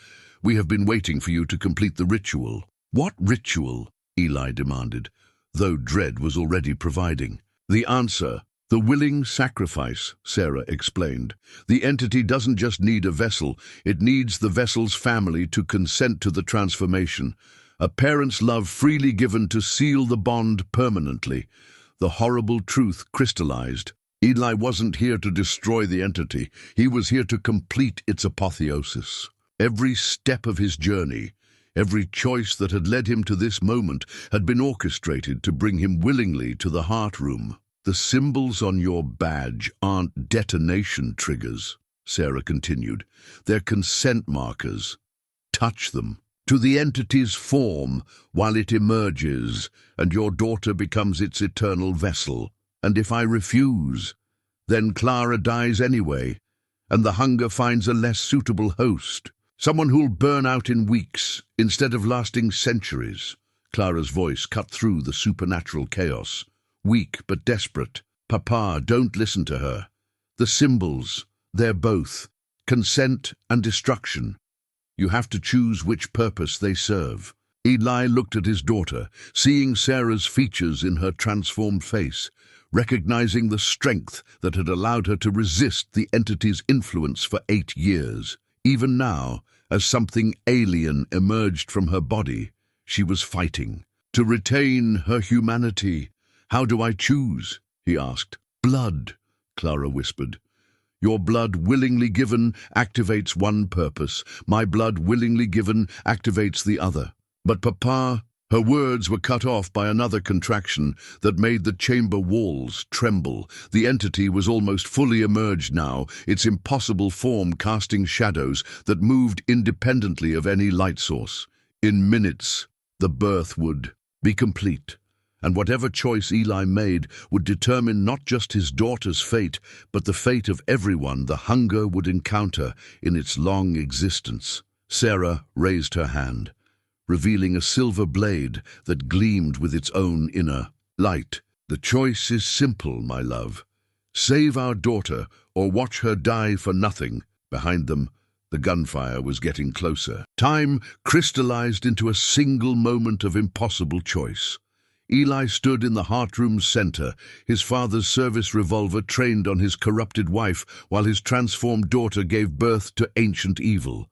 A: "We have been waiting for you to complete the ritual." "What ritual?" Eli demanded, though dread was already providing. "The answer. The willing sacrifice," Sarah explained. "The entity doesn't just need a vessel, it needs the vessel's family to consent to the transformation. A parent's love freely given to seal the bond permanently." The horrible truth crystallized. Eli wasn't here to destroy the entity, he was here to complete its apotheosis. Every step of his journey, every choice that had led him to this moment had been orchestrated to bring him willingly to the heart room. "The symbols on your badge aren't detonation triggers," Sarah continued. "They're consent markers. Touch them to the entity's form while it emerges, and your daughter becomes its eternal vessel. And if I refuse, then Clara dies anyway, and the hunger finds a less suitable host. Someone who'll burn out in weeks instead of lasting centuries." Clara's voice cut through the supernatural chaos. Weak but desperate. "Papa, don't listen to her. The symbols, they're both consent and destruction. You have to choose which purpose they serve." Eli looked at his daughter, seeing Sarah's features in her transformed face, recognizing the strength that had allowed her to resist the entity's influence for 8 years. Even now, as something alien emerged from her body, she was fighting to retain her humanity. "How do I choose?" he asked. "Blood," Clara whispered. "Your blood willingly given activates one purpose. My blood willingly given activates the other." "But Papa," her words were cut off by another contraction that made the chamber walls tremble. The entity was almost fully emerged now, its impossible form casting shadows that moved independently of any light source. In minutes, the birth would be complete. And whatever choice Eli made would determine not just his daughter's fate, but the fate of everyone the hunger would encounter in its long existence. Sarah raised her hand, revealing a silver blade that gleamed with its own inner light. "The choice is simple, my love. Save our daughter or watch her die for nothing." Behind them, the gunfire was getting closer. Time crystallized into a single moment of impossible choice. Eli stood in the heartroom's center, his father's service revolver trained on his corrupted wife, while his transformed daughter gave birth to ancient evil.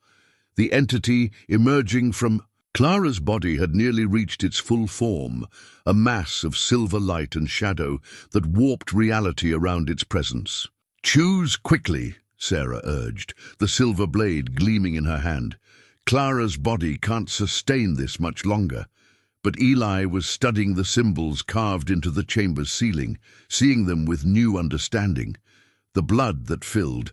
A: The entity emerging from Clara's body had nearly reached its full form, a mass of silver light and shadow that warped reality around its presence. "Choose quickly," Sarah urged, the silver blade gleaming in her hand. "Clara's body can't sustain this much longer." But Eli was studying the symbols carved into the chamber's ceiling, seeing them with new understanding. The blood that filled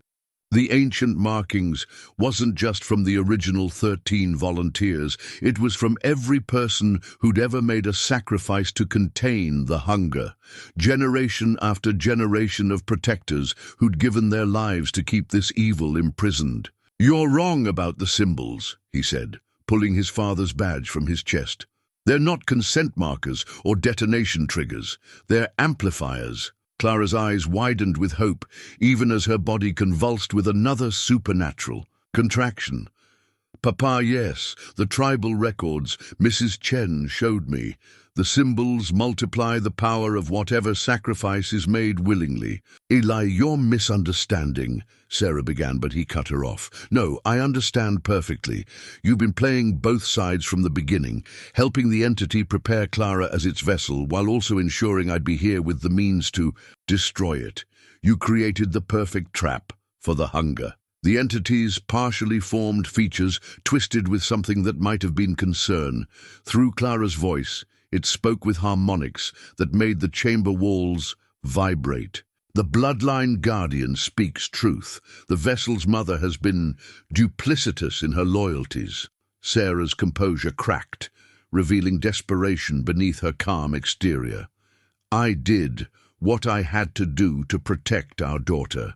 A: the ancient markings wasn't just from the original 13 volunteers, it was from every person who'd ever made a sacrifice to contain the hunger. Generation after generation of protectors who'd given their lives to keep this evil imprisoned. "You're wrong about the symbols," he said, pulling his father's badge from his chest. "They're not consent markers or detonation triggers. They're amplifiers." Clara's eyes widened with hope, even as her body convulsed with another supernatural contraction. "Papa, yes, the tribal records Mrs. Chen showed me. The symbols multiply the power of whatever sacrifice is made willingly." "Eli, you're misunderstanding," Sarah began, but he cut her off. "No, I understand perfectly. You've been playing both sides from the beginning, helping the entity prepare Clara as its vessel, while also ensuring I'd be here with the means to destroy it. You created the perfect trap for the hunger." The entity's partially formed features twisted with something that might have been concern. Through Clara's voice, it spoke with harmonics that made the chamber walls vibrate. "The bloodline guardian speaks truth. The vessel's mother has been duplicitous in her loyalties." Sarah's composure cracked, revealing desperation beneath her calm exterior. "I did what I had to do to protect our daughter.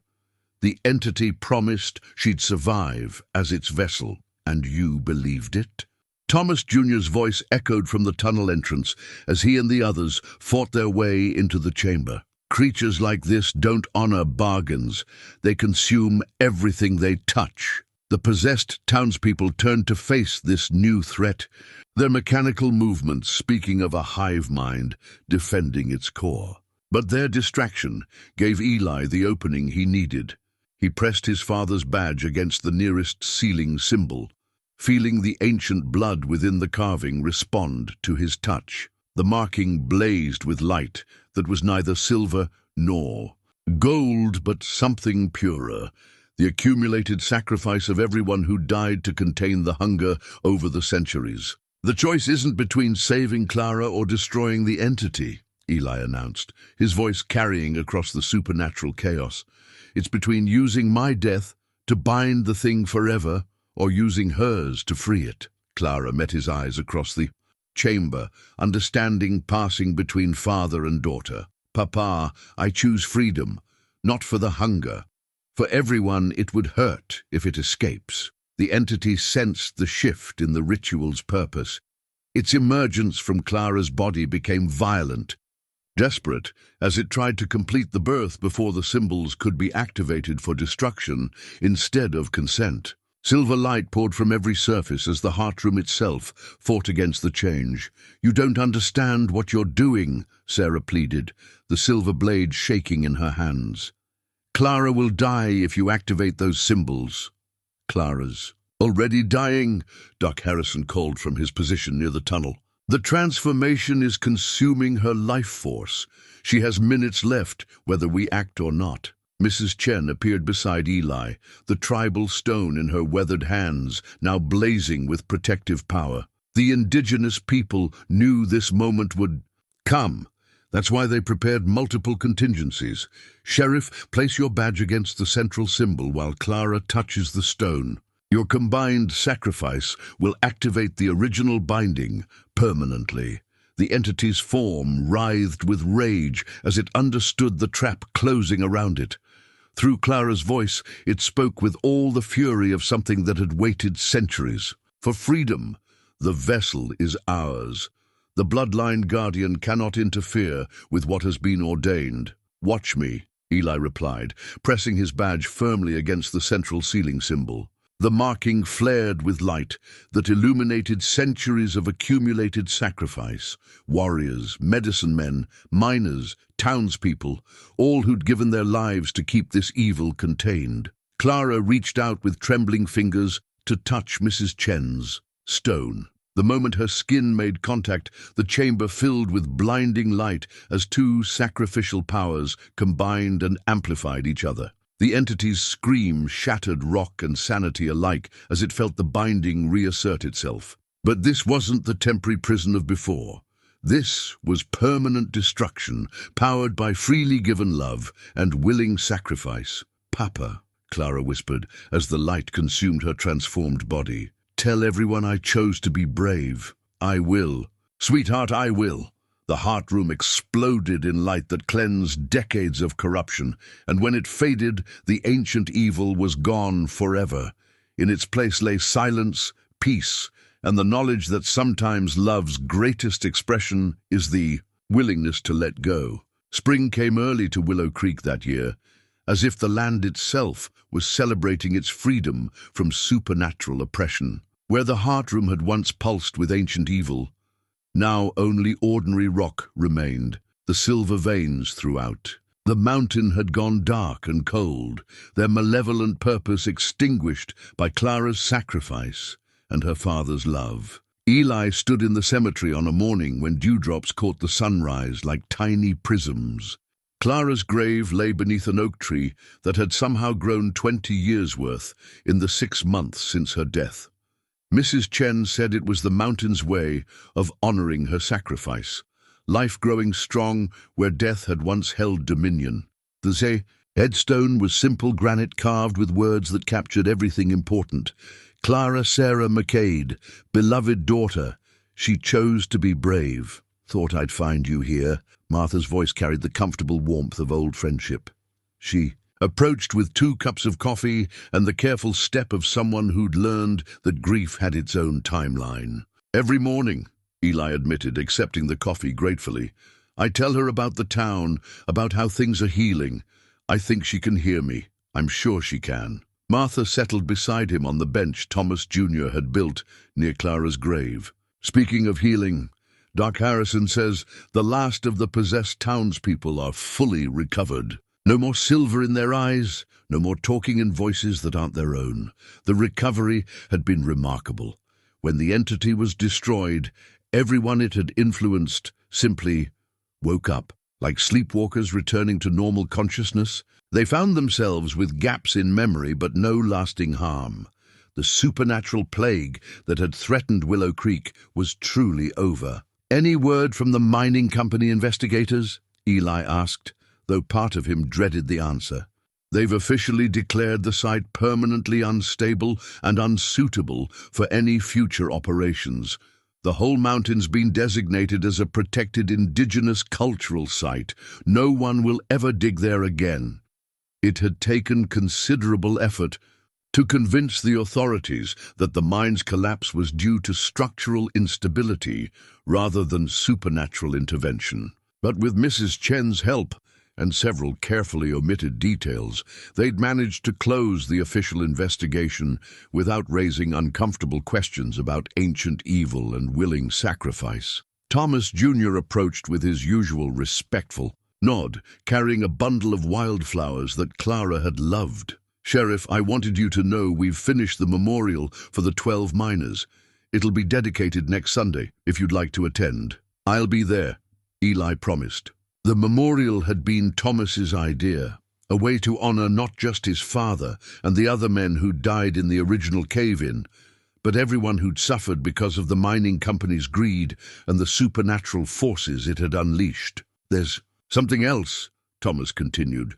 A: The entity promised she'd survive as its vessel, and you believed it?" Thomas Jr.'s voice echoed from the tunnel entrance as he and the others fought their way into the chamber. "Creatures like this don't honor bargains. They consume everything they touch." The possessed townspeople turned to face this new threat, their mechanical movements speaking of a hive mind defending its core. But their distraction gave Eli the opening he needed. He pressed his father's badge against the nearest ceiling symbol, feeling the ancient blood within the carving respond to his touch. The marking blazed with light that was neither silver nor gold, but something purer, the accumulated sacrifice of everyone who died to contain the hunger over the centuries. "The choice isn't between saving Clara or destroying the entity," Eli announced, his voice carrying across the supernatural chaos. "It's between using my death to bind the thing forever or using hers to free it." Clara met his eyes across the chamber, understanding passing between father and daughter. "Papa, I choose freedom, not for the hunger. For everyone it would hurt if it escapes." The entity sensed the shift in the ritual's purpose. Its emergence from Clara's body became violent, desperate, as it tried to complete the birth before the symbols could be activated for destruction instead of consent. Silver light poured from every surface as the heartroom itself fought against the change. "You don't understand what you're doing," Sarah pleaded, the silver blade shaking in her hands. "Clara will die if you activate those symbols." "Clara's already dying," Doc Harrison called from his position near the tunnel. "The transformation is consuming her life force. She has minutes left, whether we act or not." Mrs. Chen appeared beside Eli, the tribal stone in her weathered hands, now blazing with protective power. The indigenous people knew this moment would come. That's why they prepared multiple contingencies. "Sheriff, place your badge against the central symbol while Clara touches the stone. Your combined sacrifice will activate the original binding permanently." The entity's form writhed with rage as it understood the trap closing around it. Through Clara's voice, it spoke with all the fury of something that had waited centuries. "For freedom, the vessel is ours. The bloodline guardian cannot interfere with what has been ordained. Watch me, Eli replied, pressing his badge firmly against the central ceiling symbol. The marking flared with light that illuminated centuries of accumulated sacrifice. Warriors, medicine men, miners, townspeople, all who'd given their lives to keep this evil contained. Clara reached out with trembling fingers to touch Mrs. Chen's stone. The moment her skin made contact, the chamber filled with blinding light as two sacrificial powers combined and amplified each other. The entity's scream shattered rock and sanity alike as it felt the binding reassert itself. But this wasn't the temporary prison of before. This was permanent destruction, powered by freely given love and willing sacrifice. "Papa," Clara whispered as the light consumed her transformed body. "Tell everyone I chose to be brave. I will. Sweetheart, I will." The heart room exploded in light that cleansed decades of corruption, and when it faded, the ancient evil was gone forever. In its place lay silence, peace, and the knowledge that sometimes love's greatest expression is the willingness to let go. Spring came early to Willow Creek that year, as if the land itself was celebrating its freedom from supernatural oppression. Where the heart room had once pulsed with ancient evil, now only ordinary rock remained, the silver veins throughout. The mountain had gone dark and cold, their malevolent purpose extinguished by Clara's sacrifice and her father's love. Eli stood in the cemetery on a morning when dewdrops caught the sunrise like tiny prisms. Clara's grave lay beneath an oak tree that had somehow grown 20 years' worth in the 6 months since her death. Mrs. Chen said it was the mountain's way of honoring her sacrifice, life growing strong where death had once held dominion. The headstone was simple granite carved with words that captured everything important. Clara Sarah McCade, beloved daughter, she chose to be brave. Thought I'd find you here. Martha's voice carried the comfortable warmth of old friendship. She approached with 2 cups of coffee and the careful step of someone who'd learned that grief had its own timeline. "Every morning," Eli admitted, accepting the coffee gratefully, "I tell her about the town, about how things are healing. I think she can hear me. I'm sure she can." Martha settled beside him on the bench Thomas Jr. had built near Clara's grave. "Speaking of healing, Doc Harrison says the last of the possessed townspeople are fully recovered. No more silver in their eyes, no more talking in voices that aren't their own. The recovery had been remarkable. When the entity was destroyed, everyone it had influenced simply woke up, like sleepwalkers returning to normal consciousness. They found themselves with gaps in memory but no lasting harm. The supernatural plague that had threatened Willow Creek was truly over. "Any word from the mining company investigators?" Eli asked, though part of him dreaded the answer. "They've officially declared the site permanently unstable and unsuitable for any future operations. The whole mountain's been designated as a protected indigenous cultural site. No one will ever dig there again." It had taken considerable effort to convince the authorities that the mine's collapse was due to structural instability rather than supernatural intervention. But with Mrs. Chen's help, and several carefully omitted details, they'd managed to close the official investigation without raising uncomfortable questions about ancient evil and willing sacrifice. Thomas Jr. approached with his usual respectful nod, carrying a bundle of wildflowers that Clara had loved. "Sheriff, I wanted you to know we've finished the memorial for the 12 miners. It'll be dedicated next Sunday, if you'd like to attend." "I'll be there," Eli promised. The memorial had been Thomas's idea, a way to honor not just his father and the other men who'd died in the original cave-in, but everyone who'd suffered because of the mining company's greed and the supernatural forces it had unleashed. "There's something else," Thomas continued.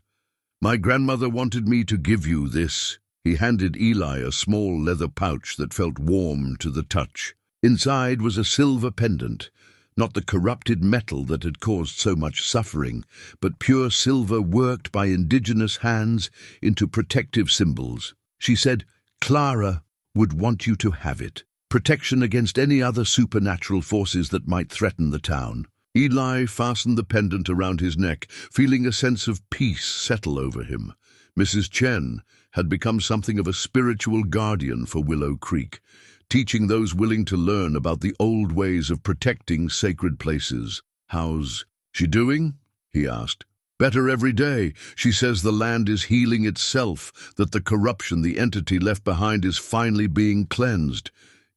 A: "My grandmother wanted me to give you this." He handed Eli a small leather pouch that felt warm to the touch. Inside was a silver pendant, not the corrupted metal that had caused so much suffering, but pure silver worked by indigenous hands into protective symbols. She said, "Clara would want you to have it. protection against any other supernatural forces that might threaten the town. Eli fastened the pendant around his neck, feeling a sense of peace settle over him. Mrs. Chen had become something of a spiritual guardian for Willow Creek, teaching those willing to learn about the old ways of protecting sacred places. "How's she doing?" he asked. "Better every day. She says the land is healing itself, that the corruption the entity left behind is finally being cleansed.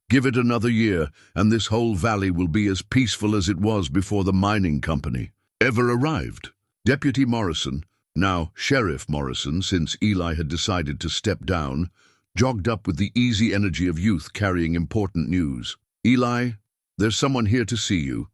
A: Give it another year, and this whole valley will be as peaceful as it was before the mining company ever arrived." Deputy Morrison, now Sheriff Morrison since Eli had decided to step down, jogged up with the easy energy of youth carrying important news. "Eli, there's someone here to see you.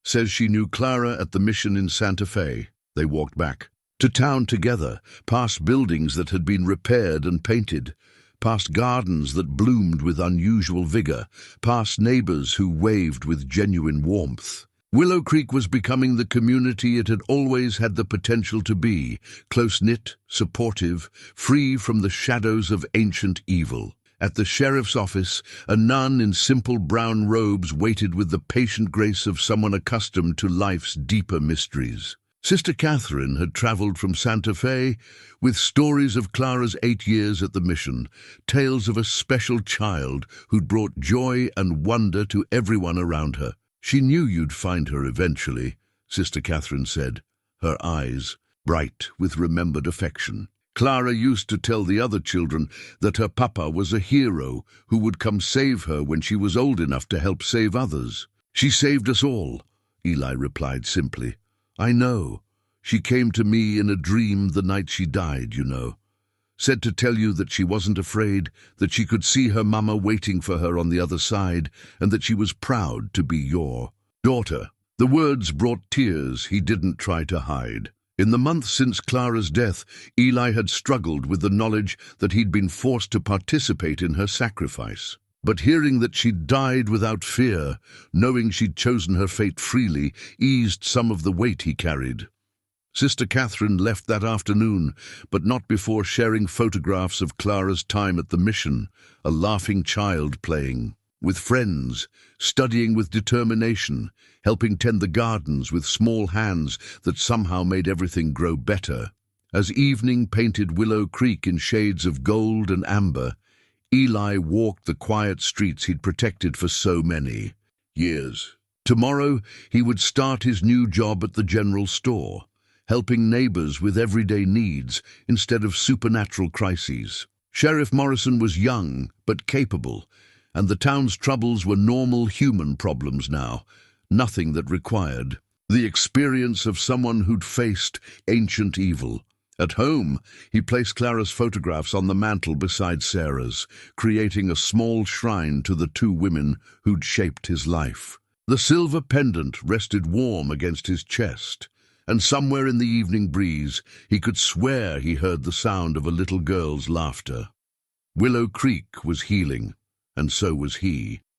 A: Says she knew Clara at the mission in Santa Fe." They walked back to town together, past buildings that had been repaired and painted, past gardens that bloomed with unusual vigor, past neighbors who waved with genuine warmth. Willow Creek was becoming the community it had always had the potential to be, close-knit, supportive, free from the shadows of ancient evil. At the sheriff's office, a nun in simple brown robes waited with the patient grace of someone accustomed to life's deeper mysteries. Sister Catherine had traveled from Santa Fe with stories of Clara's 8 years at the mission, tales of a special child who'd brought joy and wonder to everyone around her. "She knew you'd find her eventually," Sister Catherine said, her eyes bright with remembered affection. "Clara used to tell the other children that her papa was a hero who would come save her when she was old enough to help save others." "She saved us all," Eli replied simply. "I know. She came to me in a dream the night she died, you know. Said to tell you that she wasn't afraid, that she could see her mama waiting for her on the other side, and that she was proud to be your daughter." The words brought tears he didn't try to hide. In the months since Clara's death, Eli had struggled with the knowledge that he'd been forced to participate in her sacrifice. But hearing that she'd died without fear, knowing she'd chosen her fate freely, eased some of the weight he carried. Sister Catherine left that afternoon, but not before sharing photographs of Clara's time at the mission, a laughing child playing with friends, studying with determination, helping tend the gardens with small hands that somehow made everything grow better. As evening painted Willow Creek in shades of gold and amber, Eli walked the quiet streets he'd protected for so many years. Tomorrow he would start his new job at the general store, helping neighbors with everyday needs instead of supernatural crises. Sheriff Morrison was young but capable, and the town's troubles were normal human problems now, nothing that required the experience of someone who'd faced ancient evil. At home, he placed Clara's photographs on the mantel beside Sarah's, creating a small shrine to the 2 women who'd shaped his life. The silver pendant rested warm against his chest, and somewhere in the evening breeze he could swear he heard the sound of a little girl's laughter. Willow Creek was healing, and so was he.